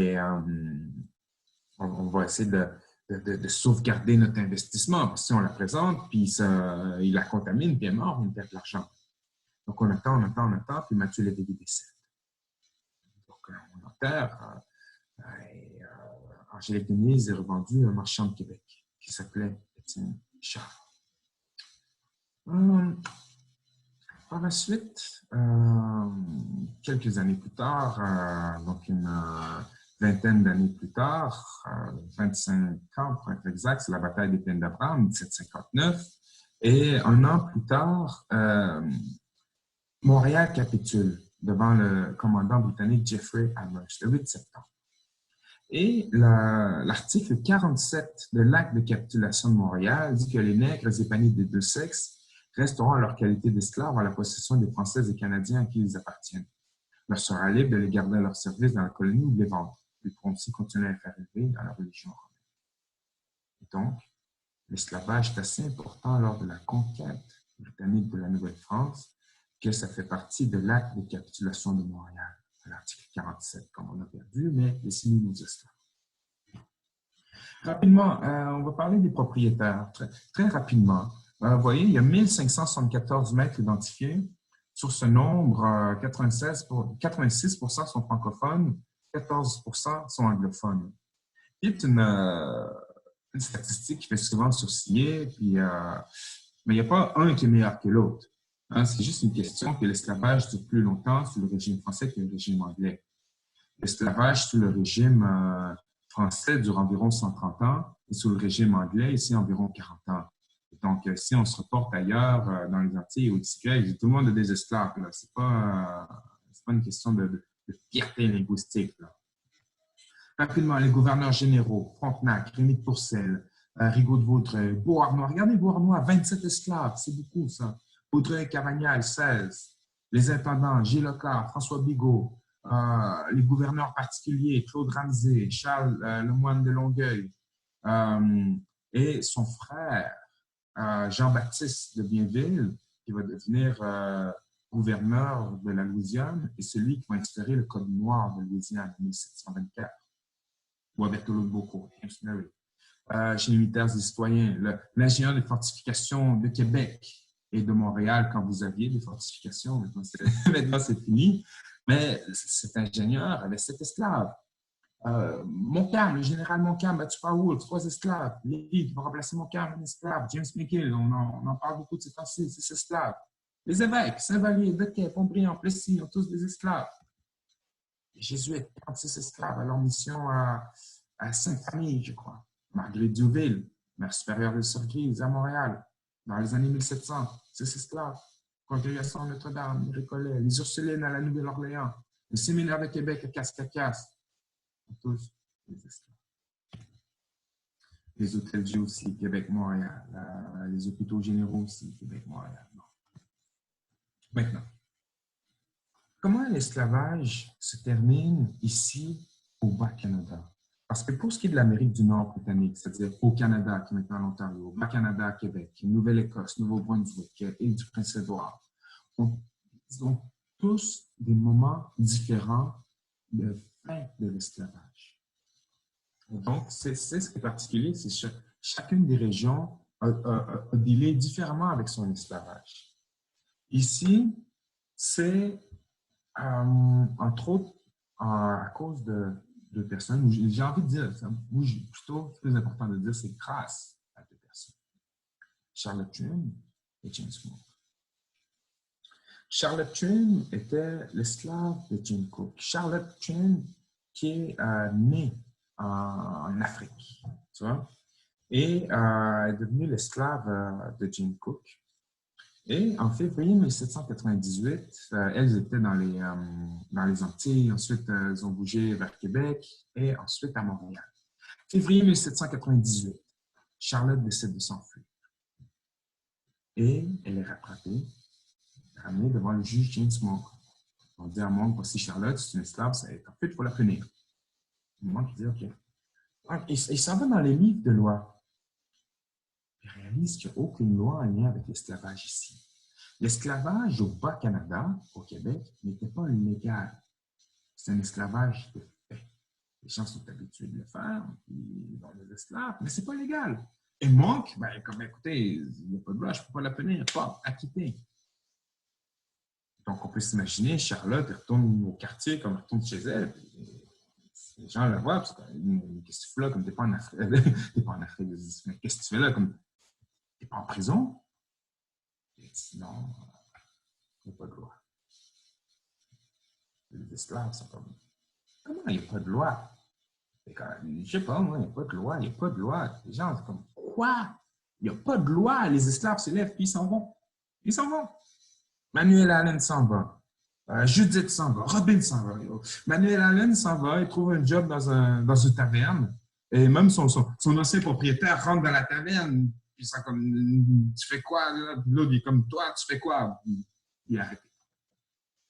on va essayer de sauvegarder notre investissement. Parce que si on la présente, puis il la contamine, puis elle est mort, on perd de l'argent. Donc, on attend, puis Mathieu Léveillé décède. Donc, on enterre. Angélique Denise est revendue à un marchand de Québec qui s'appelait Étienne Charles. Par la suite, quelques années plus tard, donc une vingtaine d'années plus tard, 25 ans pour être exact, c'est la bataille des Plaines d'Abraham, 1759. Et un an plus tard, Montréal capitule devant le commandant britannique Jeffrey Amherst, le 8 septembre. Et l'article 47 de l'acte de capitulation de Montréal dit que les nègres épanouis des 2 sexes resteront à leur qualité d'esclaves à la possession des Français et Canadiens à qui ils appartiennent. Leur sera libre de les garder à leur service dans la colonie ou de les vendre. Ils pourront aussi continuer à faire élever dans la religion romaine. Et donc, l'esclavage est assez important lors de la conquête britannique de la Nouvelle-France que ça fait partie de l'acte de capitulation de Montréal, à l'article 47, comme on a perdu, mais laissez-nous nos esclaves. Rapidement, on va parler des propriétaires, très rapidement. Vous voyez, il y a 1574 maîtres identifiés. Sur ce nombre, 86% sont francophones, 14% sont anglophones. C'est une statistique qui fait souvent sourciller, puis, mais il n'y a pas un qui est meilleur que l'autre. Hein, c'est juste une question que l'esclavage dure plus longtemps sous le régime français que le régime anglais. L'esclavage sous le régime français dure environ 130 ans et sous le régime anglais, ici, environ 40 ans. Donc, si on se reporte ailleurs, dans les Antilles ou ici, tout le monde a des esclaves. Ce n'est pas une question de fierté linguistique. Là. Rapidement, les gouverneurs généraux, Frontenac, Rémy de Pourcel, Rigaud de Vaudreuil, Beauharnois. Regardez Beauharnois, 27 esclaves, c'est beaucoup ça. Vaudreuil-Cavagnal, 16. Les intendants, Gilles Leclerc, François Bigot, les gouverneurs particuliers, Claude Ramsay, Charles Lemoine de Longueuil, et son frère, Jean-Baptiste de Bienville, qui va devenir gouverneur de la Louisiane, et celui qui va instaurer le Code noir de Louisiane en 1724. Ou avec Berthelot de Beaucourt, chez les militaires et citoyens, l'ingénieur des fortifications de Québec et de Montréal, quand vous aviez des fortifications, maintenant c'est fini, mais cet ingénieur avait 7 esclaves. Montcalm, le général Montcalm, battu par Wolfe, 3 esclaves. Lévis qui va remplacer Montcalm, un esclave. James McGill, on en parle beaucoup de ces temps-ci, 6 esclaves. Les évêques, Saint-Vallier, Dequet, Pontbriand, Plessis, ont tous des esclaves. Les Jésuites, 36 esclaves à leur mission à Sainte-Famille, je crois. Marguerite Duville, mère supérieure de Sœur-Grise à Montréal, dans les années 1700, 6 esclaves. Congrégation Notre-Dame, les Récollets, les Ursulines à la Nouvelle-Orléans, le séminaire de Québec à Kaskakast. Tous les esclaves. Les hôtels-Dieu aussi, Québec-Montréal. Les hôpitaux généraux aussi, Québec-Montréal. Maintenant, comment l'esclavage se termine ici au Bas-Canada? Parce que pour ce qui est de l'Amérique du Nord britannique, c'est-à-dire au Canada, qui est maintenant l'Ontario, au Bas-Canada, Québec, Nouvelle-Écosse, Nouveau-Brunswick, île du Prince-Édouard, ils ont tous des moments différents de fin de l'esclavage. Donc, c'est ce qui est particulier, c'est que chacune des régions a dealé différemment avec son esclavage. Ici, c'est entre autres à cause de personnes, j'ai envie de dire, moi, plutôt plus important de dire, c'est grâce à deux personnes, Charlotte Tryon et James Monk. Charlotte Tryon était l'esclave de Jim Cook. Charlotte Tryon qui est née en Afrique, tu vois, et est devenue l'esclave de Jim Cook. Et en février 1798, elles étaient dans les Antilles, ensuite elles ont bougé vers Québec et ensuite à Montréal. Février 1798, Charlotte décide de s'enfuir. Et elle est rattrapée, ramenée devant le juge James Monk. On dit à Monk, voici Charlotte, c'est une esclave, en fait, il faut la punir. Monk dit, OK. Donc, il s'en va dans les livres de loi. Il réalise qu'il n'y a aucune loi en lien avec l'esclavage ici. L'esclavage au Bas-Canada, au Québec, n'était pas légal. C'est un esclavage de fait. Les gens sont habitués de le faire, ils ont des esclaves, mais ce n'est pas légal. Et Monk, comme écoutez, il n'y a pas de loi, je ne peux pas la punir, pas acquitter. Donc, on peut s'imaginer, Charlotte, elle retourne au quartier comme elle retourne chez elle. Les gens la voient, parce que qu'est-ce que tu fais là, comme tu n'es pas en Afrique, t'es pas en Afrique, mais qu'est-ce que tu fais là, comme tu n'es pas en prison? Et sinon, il n'y a pas de loi. Les esclaves sont comme, comment il n'y a pas de loi? Je ne sais pas, moi, il n'y a pas de loi, il n'y a pas de loi. Les gens sont comme, quoi? Il n'y a pas de loi. Les esclaves se lèvent, puis ils s'en vont. Ils s'en vont. Manuel Allen s'en va. Judith s'en va. Robin s'en va. Manuel Allen s'en va. Il trouve un job dans une taverne. Et même son ancien propriétaire rentre dans la taverne. Puis ils sont comme, tu fais quoi? L'autre, il est comme, toi, tu fais quoi? Il est arrêté.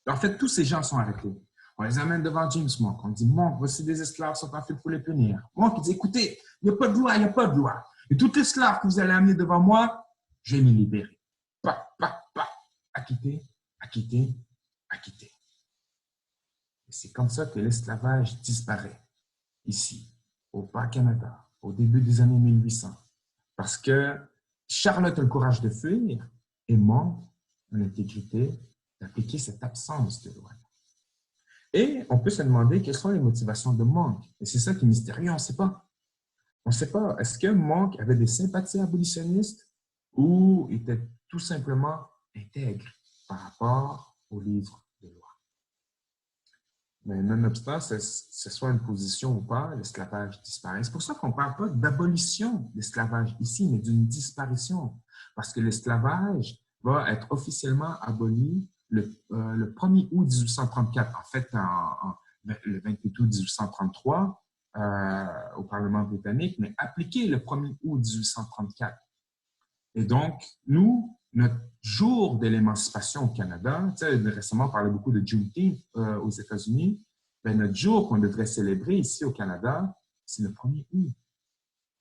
En fait, tous ces gens sont arrêtés. On les amène devant James Monk. On dit, Monk, voici des esclaves sont en fait pour les punir. Monk, il dit, écoutez, il n'y a pas de loi, il n'y a pas de loi. Et tout esclave que vous allez amener devant moi, je vais me libérer. Pas, acquitté, acquitté, acquitté. Et c'est comme ça que l'esclavage disparaît ici, au Bas-Canada, au début des années 1800. Parce que Charlotte a le courage de fuir et Monk a l'intégrité d'appliquer cette absence de loi. Et on peut se demander quelles sont les motivations de Monk. Et c'est ça qui est mystérieux, on ne sait pas. On ne sait pas. Est-ce que Monk avait des sympathies abolitionnistes ou était tout simplement intègre par rapport au livre de loi? Mais nonobstant, ce soit une position ou pas, l'esclavage disparaît. C'est pour ça qu'on ne parle pas d'abolition de l'esclavage ici, mais d'une disparition. Parce que l'esclavage va être officiellement aboli le 1er août 1834. En fait, le 28 août 1833 au Parlement britannique, mais appliqué le 1er août 1834. Et donc, nous, notre jour de l'émancipation au Canada, tu sais, récemment, on parlait beaucoup de Juneteenth aux États-Unis, bien, notre jour qu'on devrait célébrer ici au Canada, c'est le 1er août.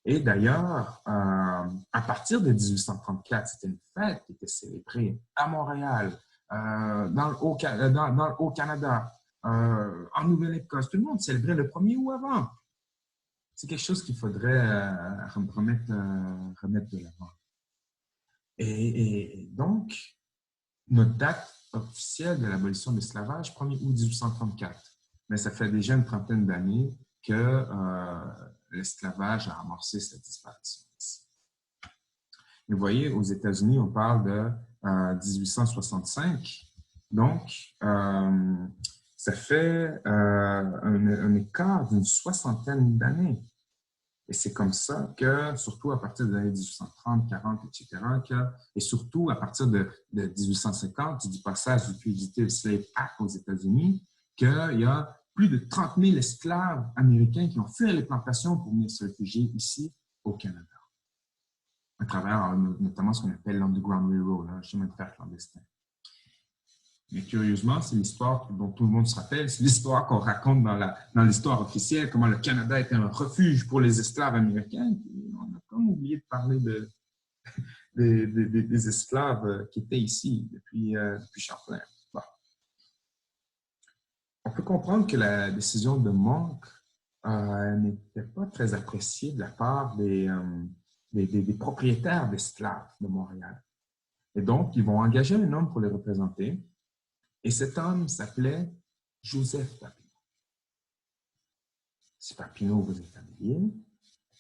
Et d'ailleurs, à partir de 1834, c'était une fête qui était célébrée à Montréal, dans le Haut-Canada, en Nouvelle-Écosse. Tout le monde célébrait le 1er août avant. C'est quelque chose qu'il faudrait remettre de l'avant. Et donc, notre date officielle de l'abolition de l'esclavage, 1er août 1834. Mais ça fait déjà une trentaine d'années que l'esclavage a amorcé cette disparition ici. Vous voyez, aux États-Unis, on parle de 1865. Donc, ça fait un écart d'une soixantaine d'années. Et c'est comme ça que, surtout à partir des années 1830, 40, etc., et surtout à partir de 1850, du passage du Fugitive Slave Act aux États-Unis, qu'il y a plus de 30 000 esclaves américains qui ont fui les plantations pour venir se réfugier ici au Canada, à travers notamment ce qu'on appelle l'Underground Railroad, le chemin de fer clandestin. Mais curieusement, c'est l'histoire dont tout le monde se rappelle, c'est l'histoire qu'on raconte dans l'histoire officielle, comment le Canada était un refuge pour les esclaves américains. Puis on a comme oublié de parler des esclaves qui étaient ici depuis Champlain. Bon. On peut comprendre que la décision de Monk n'était pas très appréciée de la part des propriétaires d'esclaves de Montréal. Et donc, ils vont engager un homme pour les représenter. Et cet homme s'appelait Joseph Papineau. Si Papineau vous est familier,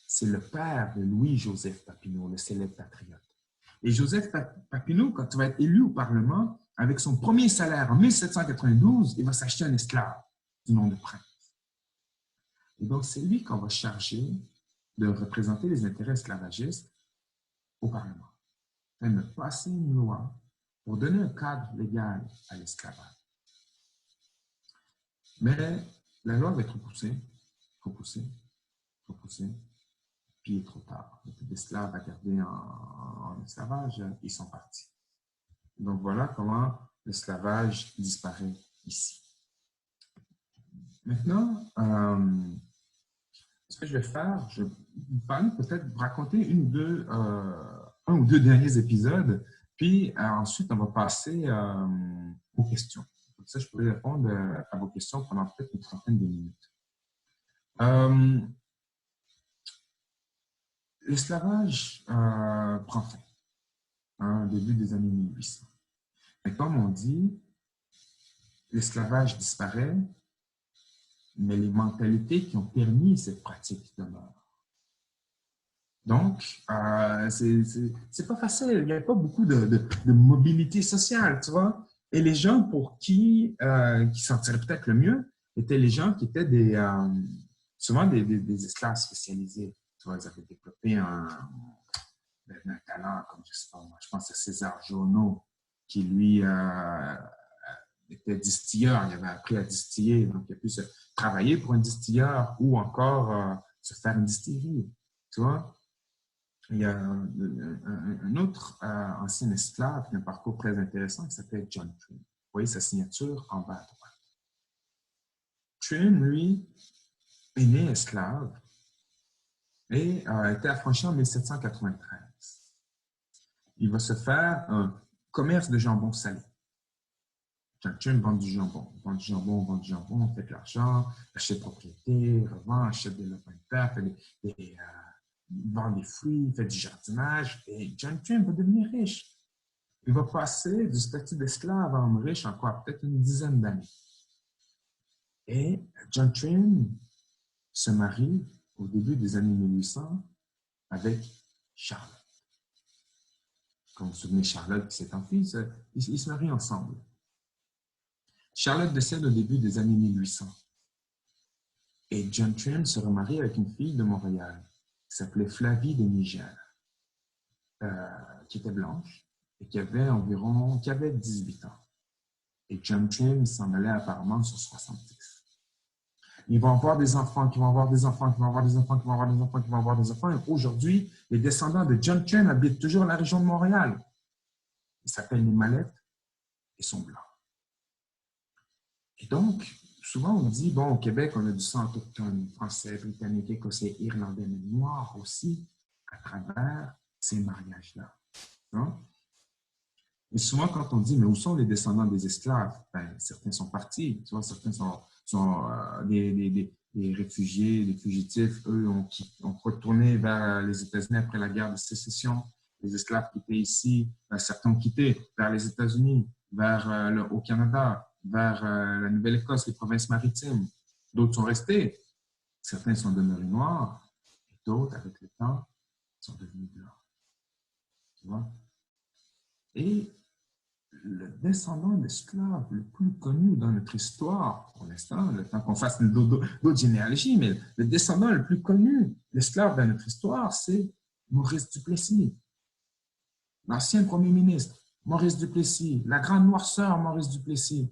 c'est le père de Louis-Joseph Papineau, le célèbre patriote. Et Joseph Papineau, quand il va être élu au Parlement, avec son premier salaire en 1792, il va s'acheter un esclave du nom de Prince. Et donc, c'est lui qu'on va charger de représenter les intérêts esclavagistes au Parlement. Il va passer une loi pour donner un cadre légal à l'esclavage. Mais la loi va être repoussée, puis il est trop tard. Les esclaves à garder en esclavage, ils sont partis. Donc voilà comment l'esclavage disparaît ici. Maintenant, ce que je vais faire, je vais vous parler peut-être, vous raconter un ou deux derniers épisodes, puis ensuite on va passer aux questions. Comme ça, je pourrais répondre à vos questions pendant peut-être une trentaine de minutes. L'esclavage prend fin, début des années 1800. Mais comme on dit, l'esclavage disparaît, mais les mentalités qui ont permis cette pratique demeurent. Donc, c'est pas facile. Il n'y a pas beaucoup de mobilité sociale, tu vois. Et les gens pour qui s'en tiraient peut-être le mieux étaient les gens qui étaient souvent des esclaves spécialisés. Tu vois, ils avaient développé un talent, comme je sais pas, moi, je pense à César Journeau, qui lui était distilleur, il avait appris à distiller, donc il a pu se travailler pour un distilleur ou encore se faire une distillerie, tu vois. Il y a un autre ancien esclave qui a un parcours très intéressant qui s'appelle John Trim. Vous voyez sa signature en bas à droite. Trim, lui, est né esclave et a été affranchi en 1793. Il va se faire un commerce de jambon salé. John Trim vend du jambon. Vend du jambon, fait de l'argent, achète propriété, revend, achète des lopins de terre, vend des fruits, fait du jardinage. Et John Trim va devenir riche. Il va passer du statut d'esclave à homme riche en quoi? Peut-être une dizaine d'années. Et John Trim se marie au début des années 1800 avec Charlotte. Comme vous vous souvenez, Charlotte qui s'est enfuie, ils se marient ensemble. Charlotte décède au début des années 1800. Et John Trim se remarie avec une fille de Montréal qui s'appelait Flavie de Niger, qui était blanche et qui avait 18 ans. Et John Trim s'en allait apparemment sur 70. Ils vont avoir des enfants, qui vont avoir des enfants, qui vont avoir des enfants, qui vont avoir des enfants, qui vont avoir des enfants. Et aujourd'hui, les descendants de John Trim habitent toujours la région de Montréal. Ils s'appellent les Mallettes et sont blancs. Et donc, souvent on dit, bon, au Québec, on a du sang autochtone, français, britannique, écossais, irlandais, mais noir aussi, à travers ces mariages-là. Non? Et souvent, quand on dit, mais où sont les descendants des esclaves? Ben, certains sont partis, tu vois, certains sont des réfugiés, des fugitifs. Eux ont retourné vers les États-Unis après la guerre de sécession. Les esclaves qui étaient ici, certains ont quitté vers les États-Unis, au Canada, vers la Nouvelle-Écosse, les provinces maritimes. D'autres sont restés. Certains sont demeurés noirs et d'autres, avec le temps, sont devenus blancs. Tu vois? Et le descendant d'esclaves le plus connu dans notre histoire, pour l'instant, le temps qu'on fasse d'autres généalogies, mais le descendant le plus connu d'esclaves dans notre histoire, c'est Maurice Duplessis, l'ancien premier ministre, Maurice Duplessis, la grande noirceur Maurice Duplessis.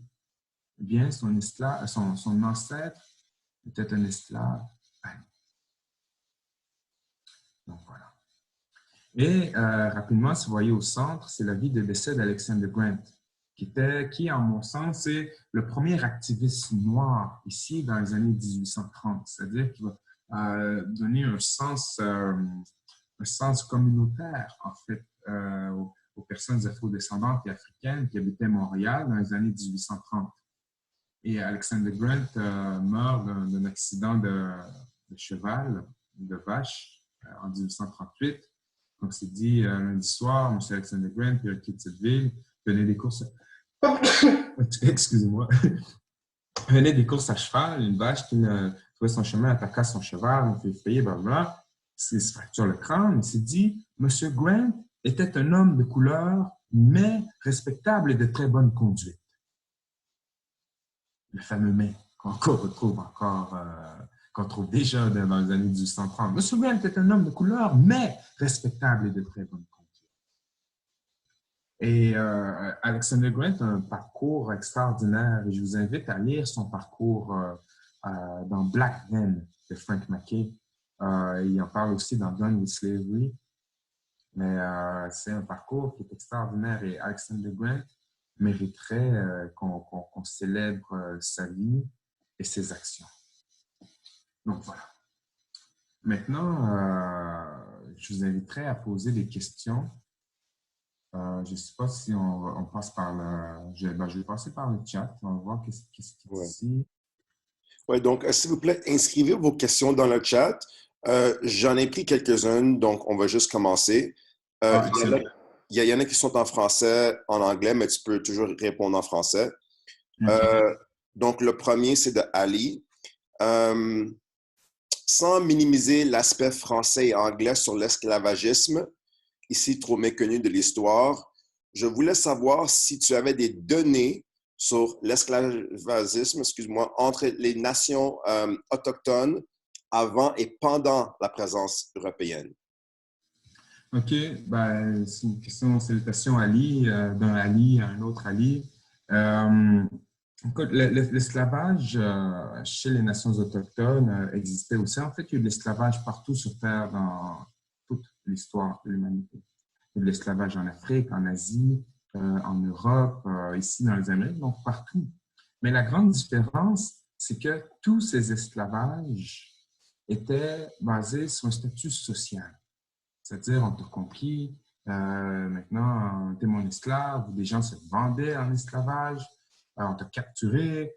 Eh bien, son ancêtre était un esclave. Donc voilà. Et rapidement, si vous voyez au centre, c'est la vie de décès d'Alexander Grant, qui, en mon sens, est le premier activiste noir ici dans les années 1830. C'est-à-dire qu'il va donner un sens communautaire, en fait, aux personnes afrodescendantes et africaines qui habitaient Montréal dans les années 1830. Et Alexander Grant meurt d'un accident de cheval, de vache, en 1838. Donc, c'est dit lundi soir, M. Alexander Grant quitte cette ville, venait des courses. Excusez-moi. Venait des courses à cheval, une vache qui ne trouvait son chemin, attaqua son cheval, on fait payer, blablabla. Il se fracture le crâne. Il s'est dit, M. Grant était un homme de couleur, mais respectable et de très bonne conduite. Le fameux mais qu'on retrouve qu'on trouve déjà dans les années 1830. M. Grant était un homme de couleur, mais respectable et de très bonne conduite. Et Alexander Grant a un parcours extraordinaire et je vous invite à lire son parcours dans Black Men de Frank Mackay. Il en parle aussi dans Done with Slavery. Mais c'est un parcours qui est extraordinaire et Alexander Grant mériterait qu'on célèbre sa vie et ses actions. Donc voilà. Maintenant, je vous inviterai à poser des questions. Je ne sais pas si on passe par le... Je vais passer par le chat. On va voir qu'est-ce qui est ici. Oui, donc s'il vous plaît, inscrivez vos questions dans le chat. J'en ai pris quelques-unes, donc on va juste commencer. Il y en a qui sont en français, en anglais, mais tu peux toujours répondre en français. Donc, le premier, c'est de Ali. Sans minimiser l'aspect français et anglais sur l'esclavagisme, ici trop méconnu de l'histoire, je voulais savoir si tu avais des données sur l'esclavagisme, entre les nations autochtones avant et pendant la présence européenne. OK. Ben, c'est une question, salutation Ali, d'un Ali à un autre Ali. Écoute, l'esclavage chez les nations autochtones existait aussi. En fait, il y a eu de l'esclavage partout sur Terre dans toute l'histoire de l'humanité. Il y a eu de l'esclavage en Afrique, en Asie, en Europe, ici dans les Amériques, donc partout. Mais la grande différence, c'est que tous ces esclavages étaient basés sur un statut social. C'est-à-dire, on t'a compris, maintenant, t'es mon esclave, ou des gens se vendaient en esclavage, on t'a capturé.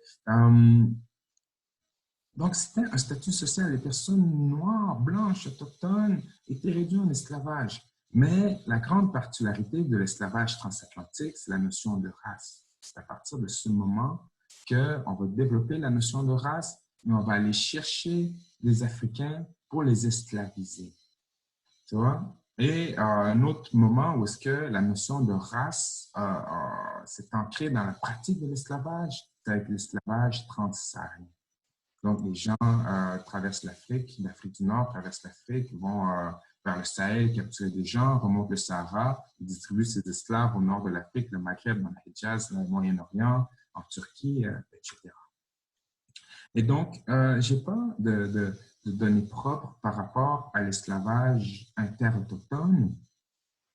Donc, c'était un statut social. Les personnes noires, blanches, autochtones étaient réduites en esclavage. Mais la grande particularité de l'esclavage transatlantique, c'est la notion de race. C'est à partir de ce moment qu'on va développer la notion de race, mais on va aller chercher les Africains pour les esclaviser. Tu vois? Et un autre moment où est-ce que la notion de race s'est ancrée dans la pratique de l'esclavage, c'est avec l'esclavage transsaharien. Donc, les gens traversent l'Afrique du Nord traversent l'Afrique, vont vers le Sahel, capturer des gens, remontent le Sahara, ils distribuent ces esclaves au nord de l'Afrique, le Maghreb, dans le Hijaz, le Moyen-Orient, en Turquie, etc. Et donc, je n'ai pas de données propres par rapport à l'esclavage interautochtone,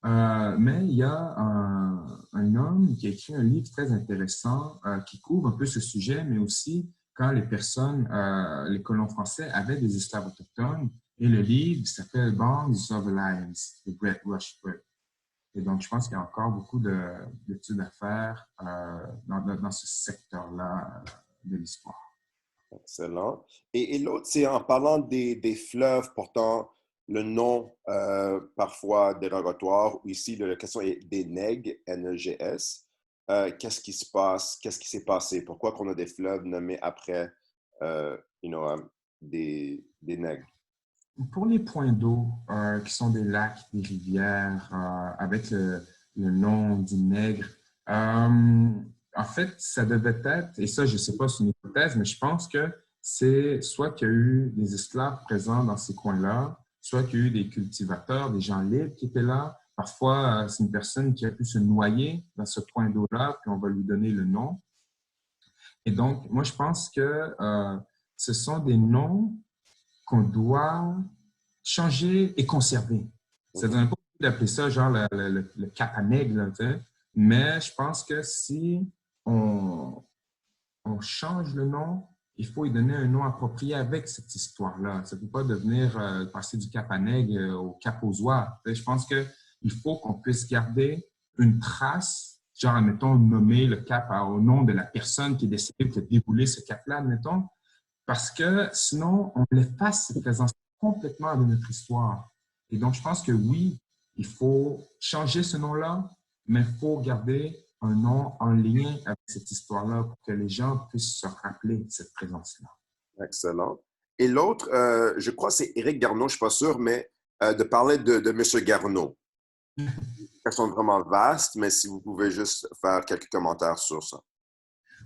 mais il y a un homme qui a écrit un livre très intéressant qui couvre un peu ce sujet, mais aussi quand les personnes, les colons français avaient des esclaves autochtones. Et le livre s'appelle Bonds of Alliance de Brett Rushford. Et donc, je pense qu'il y a encore beaucoup d'études à faire dans ce secteur-là de l'histoire. Excellent. Et l'autre, c'est en parlant des fleuves portant le nom parfois dérogatoire, ou ici, la question est des nègres, N-E-G-S. Qu'est-ce qui se passe? Qu'est-ce qui s'est passé? Pourquoi qu'on a des fleuves nommés après des nègres? Pour les points d'eau, qui sont des lacs, des rivières, avec le nom du Nègre, en fait, ça devait être, et ça, je ne sais pas, c'est une hypothèse, mais je pense que c'est soit qu'il y a eu des esclaves présents dans ces coins-là, soit qu'il y a eu des cultivateurs, des gens libres qui étaient là. Parfois, c'est une personne qui a pu se noyer dans ce point d'eau-là, puis on va lui donner le nom. Et donc, moi, je pense que ce sont des noms qu'on doit changer et conserver. C'est-à-dire, on n'a pas d'appeler ça genre le cap à nègre, Mais je pense que si on, on change le nom, il faut lui donner un nom approprié avec cette histoire-là. Ça ne peut pas devenir passer du cap à nègre au cap aux oies. Je pense qu'il faut qu'on puisse garder une trace, genre, admettons, nommer le cap au nom de la personne qui est décidée de dérouler ce cap-là, admettons, parce que sinon, on efface cette présence complètement de notre histoire. Et donc, je pense que oui, il faut changer ce nom-là, mais il faut garder un nom en lien avec cette histoire-là pour que les gens puissent se rappeler cette présence-là. Excellent. Et l'autre, je crois que c'est Éric Garneau, je ne suis pas sûr, mais de parler de M. Garneau. Elles sont vraiment vastes, mais si vous pouvez juste faire quelques commentaires sur ça.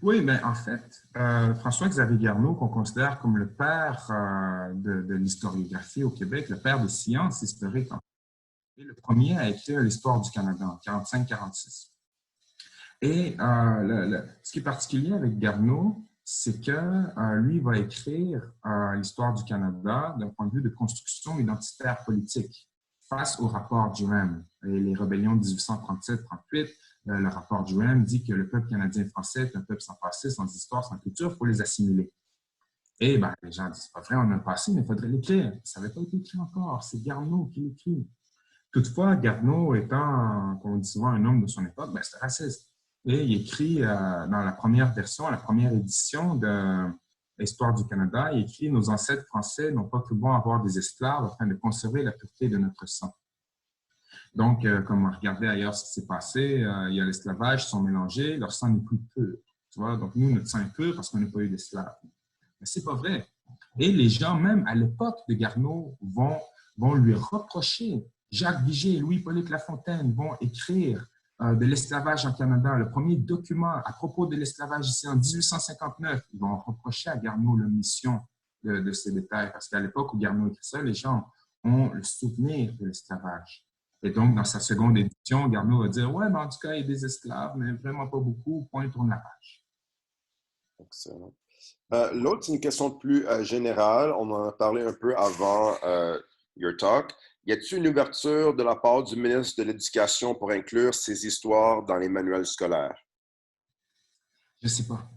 Oui, bien, en fait, François-Xavier Garneau, qu'on considère comme le père de l'historiographie au Québec, le père des sciences historiques, est le premier à écrire l'histoire du Canada en 45-46. Et ce qui est particulier avec Garneau, c'est que lui va écrire l'histoire du Canada d'un point de vue de construction identitaire politique face au rapport Durham et les rébellions de 1837-38. Le rapport Durham dit que le peuple canadien-français est un peuple sans passé, sans histoire, sans culture, il faut les assimiler. Et ben, les gens disent, c'est pas vrai, on a un passé, mais il faudrait l'écrire. Ça n'avait pas été écrit encore, c'est Garneau qui l'écrit. Toutefois, Garneau étant, comme on dit souvent, un homme de son époque, ben, c'est raciste. Et il écrit dans la première version, la première édition de l'Histoire du Canada, il écrit « Nos ancêtres français n'ont pas cru bon avoir des esclaves afin de conserver la pureté de notre sang. » Donc, comme on regardait ailleurs ce qui s'est passé, il y a l'esclavage, ils sont mélangés, leur sang n'est plus pur. Tu vois? Donc, nous, notre sang est pur parce qu'on n'a pas eu d'esclaves. Mais c'est pas vrai. Et les gens, même à l'époque de Garneau, vont lui reprocher. Jacques Vigée et Louis-Hippolyte Lafontaine vont écrire de l'esclavage en Canada, le premier document à propos de l'esclavage ici en 1859. Ils vont reprocher à Garneau l'omission de ces détails parce qu'à l'époque où Garneau écrit ça, les gens ont le souvenir de l'esclavage. Et donc, dans sa seconde édition, Garneau va dire « Ouais, mais en tout cas, il y a des esclaves, mais vraiment pas beaucoup. Point, tourne la page. » Excellent. L'autre, c'est une question plus générale. On en a parlé un peu avant your talk. Y a-t-il une ouverture de la part du ministre de l'Éducation pour inclure ces histoires dans les manuels scolaires? Je ne sais pas.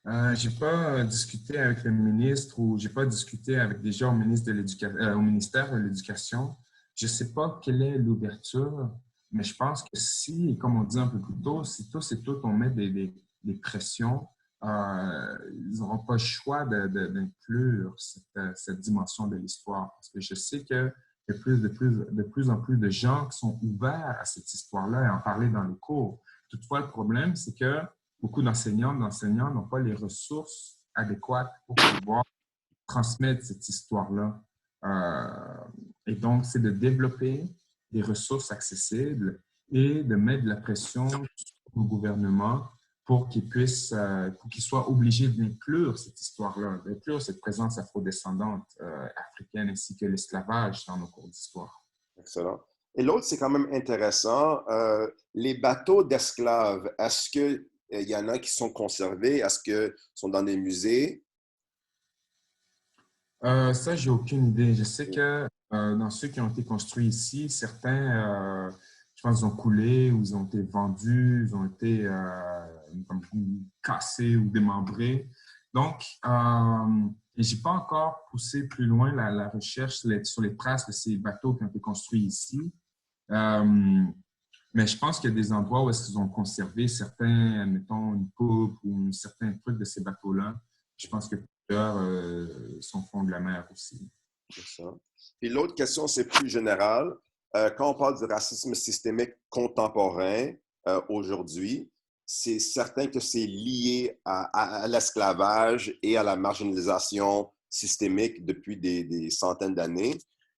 Je n'ai pas discuté avec le ministre ou je n'ai pas discuté avec des gens au ministère de l'Éducation. Je ne sais pas quelle est l'ouverture, mais je pense que si, comme on dit un peu plus tôt, si tous et toutes on met des pressions, ils n'auront pas le choix d'inclure cette dimension de l'histoire. Parce que je sais qu'il y a de plus en plus de gens qui sont ouverts à cette histoire-là et en parler dans les cours. Toutefois, le problème, c'est que beaucoup d'enseignants n'ont pas les ressources adéquates pour pouvoir transmettre cette histoire-là. Et donc, c'est de développer des ressources accessibles et de mettre de la pression sur le gouvernement pour qu'il soit obligé d'inclure cette histoire-là, d'inclure cette présence afrodescendante africaine ainsi que l'esclavage dans nos cours d'histoire. Excellent. Et l'autre, c'est quand même intéressant. Les bateaux d'esclaves, est-ce qu'il y en a qui sont conservés? Est-ce qu'ils sont dans des musées? Ça, j'ai aucune idée. Je sais que dans ceux qui ont été construits ici, certains, je pense, ils ont coulé ou ils ont été vendus, ils ont été cassés ou démembrés. Donc, je n'ai pas encore poussé plus loin la recherche sur les traces de ces bateaux qui ont été construits ici. Mais je pense qu'il y a des endroits où est-ce qu'ils ont conservé certains, mettons, une poupe ou un certain truc de ces bateaux-là. Je pense que plusieurs sont au fond de la mer aussi. C'est ça. Puis l'autre question, c'est plus général. Quand on parle du racisme systémique contemporain aujourd'hui, c'est certain que c'est lié à l'esclavage et à la marginalisation systémique depuis des centaines d'années.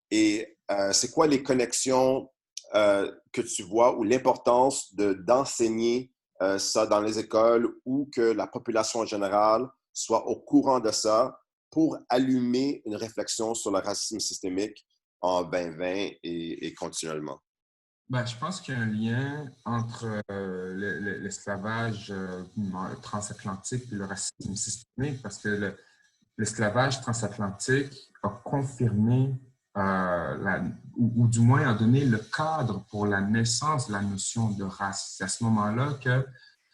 Et c'est quoi les connexions que tu vois ou l'importance d'enseigner ça dans les écoles ou que la population en général soit au courant de ça pour allumer une réflexion sur le racisme systémique en 2020 et continuellement? Ben, je pense qu'il y a un lien entre l'esclavage transatlantique et le racisme systémique parce que l'esclavage transatlantique a confirmé ou du moins a donné le cadre pour la naissance de la notion de race. C'est à ce moment-là que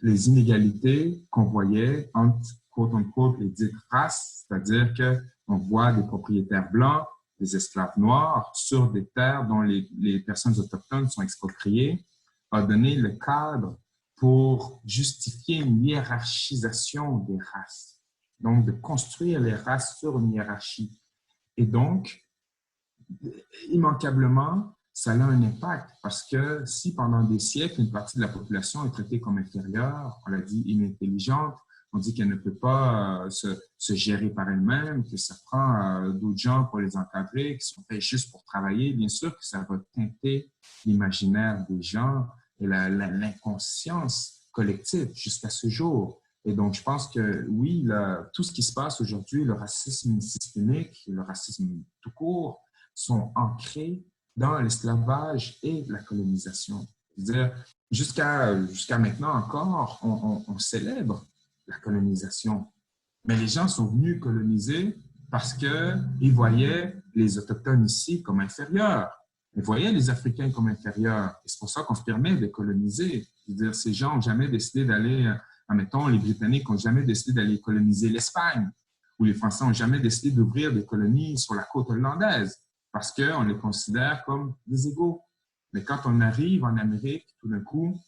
les inégalités qu'on voyait entre, quote-unquote, les dites races, c'est-à-dire qu'on voit des propriétaires blancs, des esclaves noirs sur des terres dont les personnes autochtones sont expropriées, a donné le cadre pour justifier une hiérarchisation des races. Donc, de construire les races sur une hiérarchie. Et donc, immanquablement, ça a un impact parce que si pendant des siècles, une partie de la population est traitée comme inférieure, on l'a dit inintelligente, on dit qu'elle ne peut pas se gérer par elle-même, que ça prend d'autres gens pour les encadrer, qui sont faits juste pour travailler, bien sûr que ça va teinter l'imaginaire des gens et l'inconscience collective jusqu'à ce jour. Et donc, je pense que oui, tout ce qui se passe aujourd'hui, le racisme systémique, le racisme tout court, sont ancrés dans l'esclavage et la colonisation. C'est-à-dire, jusqu'à maintenant encore, on célèbre la colonisation. Mais les gens sont venus coloniser parce qu'ils voyaient les Autochtones ici comme inférieurs. Ils voyaient les Africains comme inférieurs. Et c'est pour ça qu'on se permet de coloniser. C'est-à-dire, ces gens n'ont jamais décidé d'aller, admettons, les Britanniques n'ont jamais décidé d'aller coloniser l'Espagne, ou les Français n'ont jamais décidé d'ouvrir des colonies sur la côte hollandaise parce qu'on les considère comme des égaux. Mais quand on arrive en Amérique, tout d'un coup,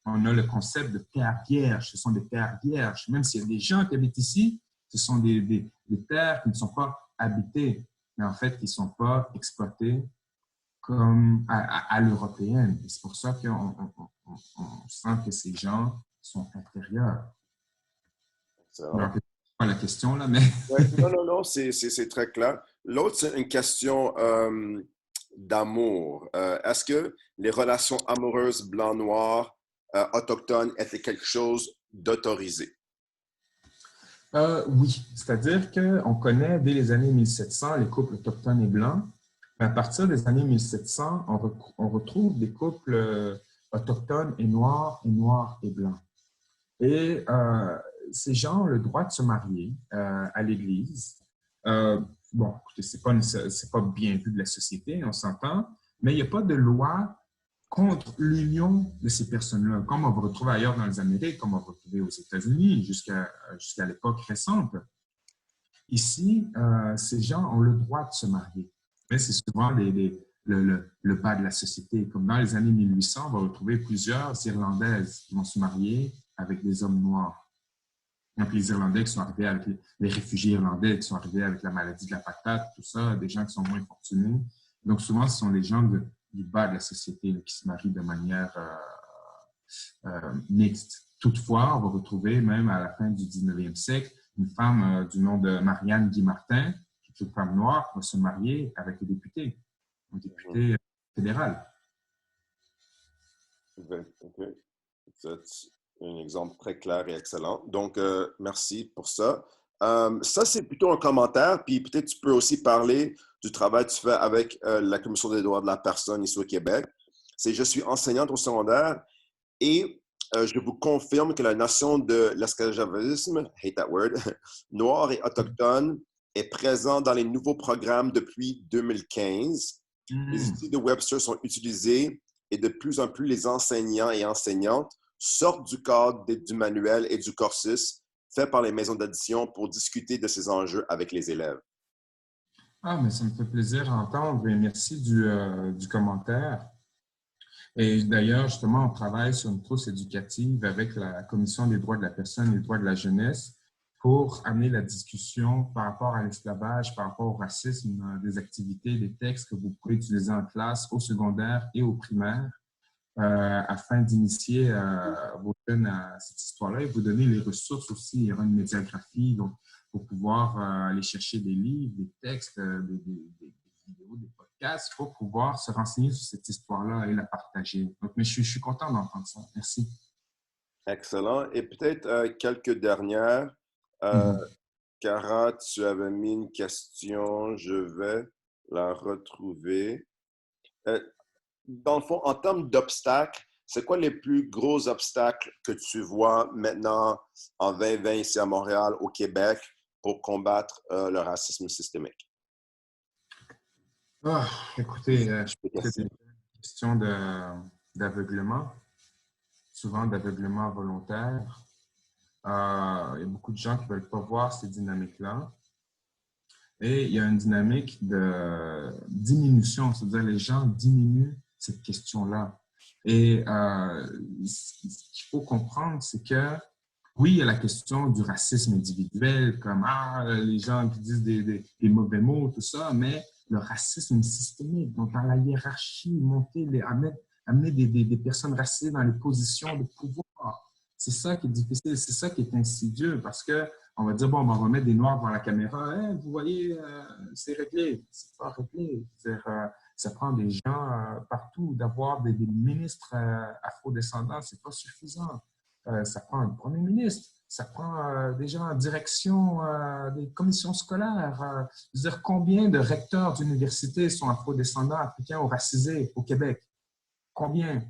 on a le concept de terres vierges. Ce sont des terres vierges. Même s'il y a des gens qui habitent ici, ce sont des terres qui ne sont pas habitées, mais en fait, qui ne sont pas exploitées comme à l'européenne. Et c'est pour ça qu'on sent que ces gens sont inférieurs. Donc, c'est pas la question, là, mais... Ouais, non, c'est très clair. L'autre, c'est une question d'amour. Est-ce que les relations amoureuses blanc-noir autochtones étaient quelque chose d'autorisé? Oui, c'est-à-dire qu'on connaît dès les années 1700 les couples autochtones et blancs. À partir des années 1700, on retrouve des couples autochtones et noirs et blancs. Et ces gens ont le droit de se marier à l'Église. Bon, écoutez, c'est pas bien vu de la société, on s'entend, mais il n'y a pas de loi contre l'union de ces personnes-là, comme on va retrouver ailleurs dans les Amériques, comme on va retrouver aux États-Unis jusqu'à l'époque récente. Ici, ces gens ont le droit de se marier, mais c'est souvent le bas de la société. Comme dans les années 1800, on va retrouver plusieurs Irlandaises qui vont se marier avec des hommes noirs. Donc, les Irlandais qui sont arrivés avec les réfugiés irlandais qui sont arrivés avec la maladie de la patate, tout ça, des gens qui sont moins fortunés. Donc, souvent, ce sont les gens du bas de la société là, qui se marient de manière mixte. Toutefois, on va retrouver, même à la fin du 19e siècle, une femme du nom de Marianne Guy Martin, qui est une femme noire, va se marier avec le député, un député fédéral. OK. C'est un exemple très clair et excellent. Donc, merci pour ça. Ça, c'est plutôt un commentaire, puis peut-être tu peux aussi parler du travail que tu fais avec la Commission des droits de la personne ici au Québec. Je suis enseignante au secondaire et je vous confirme que la notion de l'esclavagisme, hate that word, noir et autochtone est présent dans les nouveaux programmes depuis 2015. Les outils de Webster sont utilisés et de plus en plus les enseignants et enseignantes sortent du cadre du manuel et du cursus fait par les maisons d'édition pour discuter de ces enjeux avec les élèves. Ah, mais ça me fait plaisir à entendre et merci du commentaire. Et d'ailleurs, justement, on travaille sur une trousse éducative avec la Commission des droits de la personne et des droits de la jeunesse pour amener la discussion par rapport à l'esclavage, par rapport au racisme, des activités, des textes que vous pouvez utiliser en classe, au secondaire et au primaire, afin d'initier vos jeunes à cette histoire-là et vous donner les ressources aussi. Il y aura une médiagraphie, donc pour pouvoir aller chercher des livres, des textes, des vidéos, des podcasts, pour pouvoir se renseigner sur cette histoire-là et la partager. Donc, mais je suis content d'entendre ça. Merci. Excellent. Et peut-être quelques dernières. Cara, tu avais mis une question, je vais la retrouver. Dans le fond, en termes d'obstacles, c'est quoi les plus gros obstacles que tu vois maintenant en 2020 ici à Montréal, au Québec, pour combattre le racisme systémique? Ah, écoutez, je Des pense que c'est questions. une question d'aveuglement, souvent d'aveuglement volontaire. Il y a beaucoup de gens qui ne veulent pas voir ces dynamiques-là. Et il y a une dynamique de diminution, c'est-à-dire les gens diminuent cette question-là. Et ce qu'il faut comprendre, c'est que oui, il y a la question du racisme individuel, comme les gens qui disent des mauvais mots, tout ça, mais le racisme systémique, donc dans la hiérarchie, amener des personnes racisées dans les positions de pouvoir. C'est ça qui est difficile, c'est ça qui est insidieux, parce que on va dire, bon, on va mettre des noirs devant la caméra. Hey, vous voyez, c'est réglé. C'est pas réglé. Ça prend des gens partout. D'avoir des ministres afro-descendants, c'est pas suffisant. Ça prend un premier ministre. Ça prend des gens en direction des commissions scolaires. Je veux dire, combien de recteurs d'universités sont afro-descendants, africains ou racisés au Québec? Combien?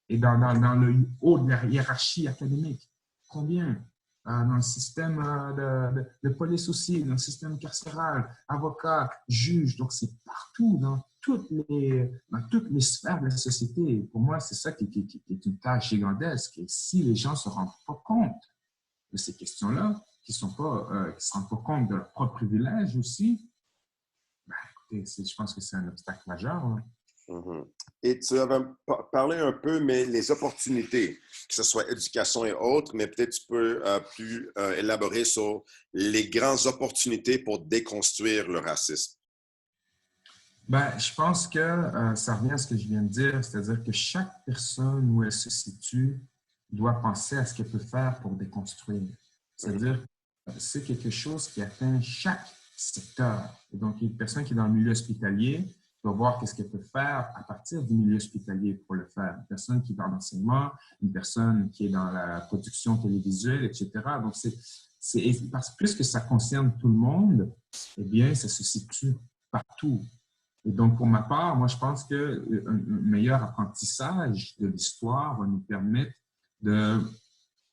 Et dans le haut de la hiérarchie académique, combien? Dans le système de police aussi, dans le système carcéral, avocats, juges. Donc, c'est partout, dans toutes les sphères de la société. Pour moi, c'est ça qui est une tâche gigantesque. Et si les gens ne se rendent pas compte de ces questions-là, qui ne se rendent pas compte de leurs propres privilèges aussi, ben, écoutez, je pense que c'est un obstacle majeur. Hein. Mhm. Et tu avais parlé un peu, mais les opportunités, que ce soit éducation et autres, mais peut-être tu peux plus élaborer sur les grandes opportunités pour déconstruire le racisme. Ben, je pense que ça revient à ce que je viens de dire, c'est-à-dire que chaque personne où elle se situe doit penser à ce qu'elle peut faire pour déconstruire. Mhm. C'est-à-dire que c'est quelque chose qui atteint chaque secteur. Et donc, une personne qui est dans le milieu hospitalier doit voir qu'est-ce qu'elle peut faire à partir du milieu hospitalier pour le faire. Une personne qui est dans l'enseignement, une personne qui est dans la production télévisuelle, etc. Donc, parce que puisque ça concerne tout le monde, eh bien, ça se situe partout. Et donc, pour ma part, moi, je pense qu'un meilleur apprentissage de l'histoire va nous permettre de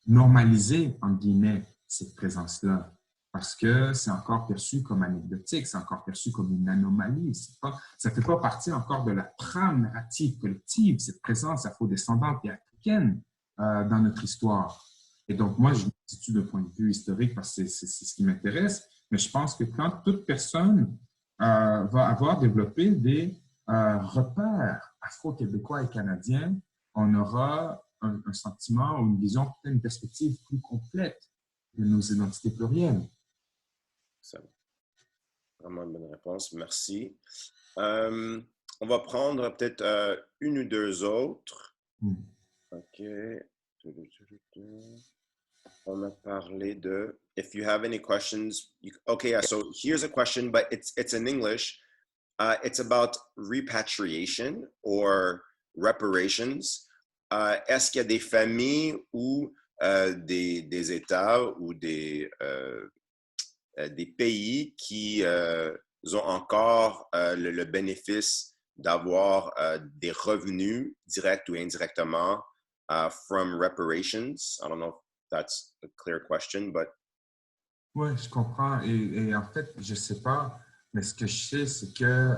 normaliser, en guillemets, cette présence-là. Parce que c'est encore perçu comme anecdotique, c'est encore perçu comme une anomalie. Ça ne fait pas partie encore de la trame narrative collective, cette présence afrodescendante et africaine dans notre histoire. Et donc, moi, je me situe d'un point de vue historique parce que c'est ce qui m'intéresse, mais je pense que quand toute personne va avoir développé des repères afro-québécois et canadiens, on aura un sentiment ou une vision, peut-être une perspective plus complète de nos identités plurielles. C'est vraiment une bonne réponse. Merci. Euh, on va prendre peut-être une ou deux autres. OK. On a parlé de if you have any questions. Okay, so here's a question, but it's in English. It's about repatriation or reparations. Est-ce qu'il y a des familles ou des États ou des pays qui ont encore le bénéfice d'avoir des revenus directs ou indirectement from reparations? I don't know if that's a clear question, but... Oui, je comprends. Et en fait, je ne sais pas, mais ce que je sais, c'est que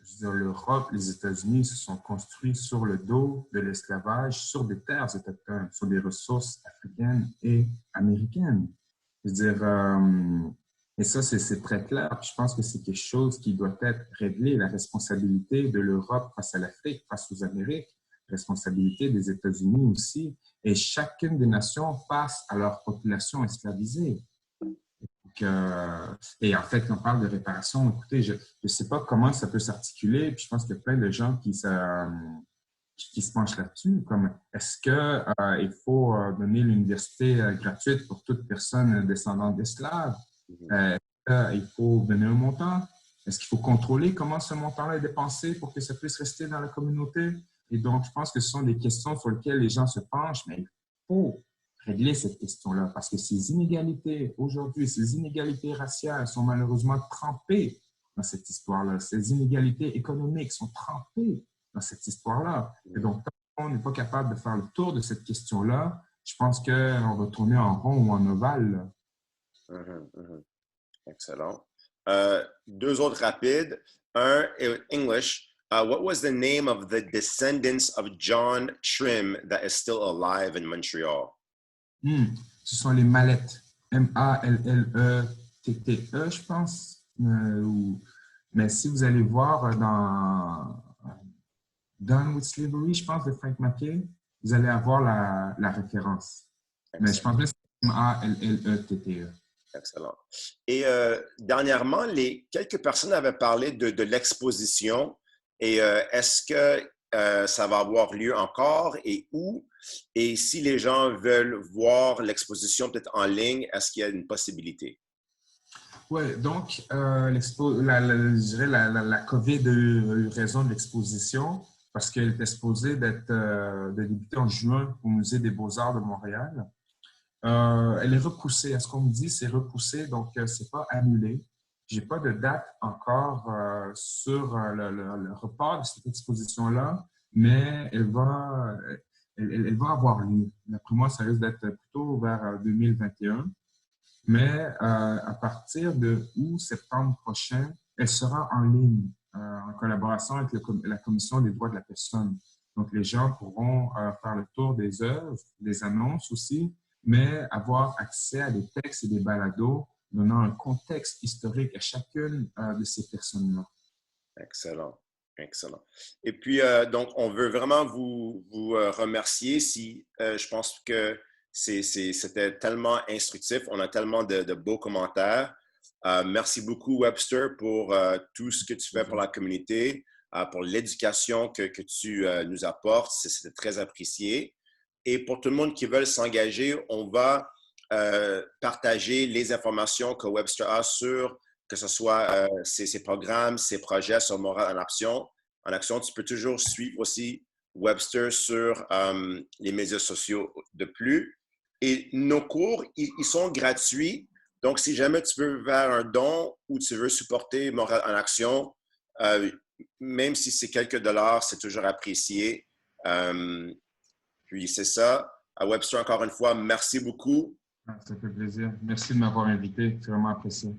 je veux dire, l'Europe, les États-Unis se sont construits sur le dos de l'esclavage, sur des terres autochtones, sur des ressources africaines et américaines. Je veux dire, et ça, c'est très clair. Je pense que c'est quelque chose qui doit être réglé, la responsabilité de l'Europe face à l'Afrique, face aux Amériques, responsabilité des États-Unis aussi. Et chacune des nations face à leur population esclavisée. Donc, et en fait, quand on parle de réparation, écoutez, je ne sais pas comment ça peut s'articuler. Puis je pense qu'il y a plein de gens qui se penchent là-dessus, comme est-ce qu'il faut donner l'université gratuite pour toute personne descendante d'esclaves? Il faut donner un montant? Est-ce qu'il faut contrôler comment ce montant-là est dépensé pour que ça puisse rester dans la communauté? Et donc, je pense que ce sont des questions sur lesquelles les gens se penchent, mais il faut régler cette question-là parce que ces inégalités, aujourd'hui, ces inégalités raciales sont malheureusement trempées dans cette histoire-là. Ces inégalités économiques sont trempées dans cette histoire-là. Et donc, tant qu'on n'est pas capable de faire le tour de cette question-là, je pense qu'on va tourner en rond ou en ovale. Excellent. Deux autres rapides. in English, what was the name of the descendants of John Trim that is still alive in Montreal? Ce sont les Mallettes. Mallettte, je pense. Mais si vous allez voir dans Done with Slavery, je pense, de Frank Mackay, vous allez avoir la référence. Excellent. Mais je pense que c'est Mallettte. Excellent. Et dernièrement, quelques personnes avaient parlé de l'exposition. Et est-ce que ça va avoir lieu encore et où? Et si les gens veulent voir l'exposition peut-être en ligne, est-ce qu'il y a une possibilité? Oui, donc je dirais la COVID a eu raison de l'exposition parce qu'elle était supposée de débuter en juin au Musée des Beaux-Arts de Montréal. Elle est repoussée. À ce qu'on me dit, c'est repoussé, donc c'est pas annulé. Je n'ai pas de date encore sur le report de cette exposition-là, mais elle va avoir lieu. D'après moi, ça risque d'être plutôt vers 2021. Mais à partir de août-septembre prochain, elle sera en ligne en collaboration avec la Commission des droits de la personne. Donc, les gens pourront faire le tour des œuvres, des annonces aussi, mais avoir accès à des textes et des balados donnant un contexte historique à chacune de ces personnes-là. Excellent, excellent. Et puis, donc, on veut vraiment vous remercier je pense que c'était tellement instructif. On a tellement de beaux commentaires. Merci beaucoup, Webster, pour tout ce que tu fais pour la communauté, pour l'éducation que tu nous apportes. C'était très apprécié. Et pour tout le monde qui veut s'engager, on va partager les informations que Webster a sur, que ce soit ses programmes, ses projets sur Montréal en action. Tu peux toujours suivre aussi Webster sur les médias sociaux de plus. Et nos cours, ils sont gratuits. Donc, si jamais tu veux faire un don ou tu veux supporter Montréal en action, même si c'est quelques dollars, c'est toujours apprécié. Puis, c'est ça. À Webster, encore une fois, merci beaucoup. Ça fait plaisir. Merci de m'avoir invité. C'est vraiment apprécié.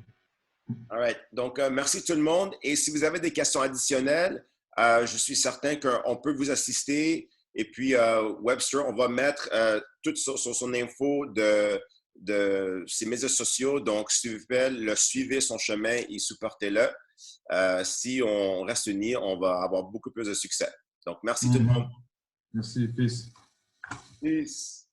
All right. Donc, merci tout le monde. Et si vous avez des questions additionnelles, je suis certain qu'on peut vous assister. Et puis, Webster, on va mettre tout sur son info de ses médias sociaux. Donc, s'il vous plaît, suivez son chemin et supportez-le. Si on reste unis, on va avoir beaucoup plus de succès. Donc, merci tout le monde. Merci. Peace. Peace.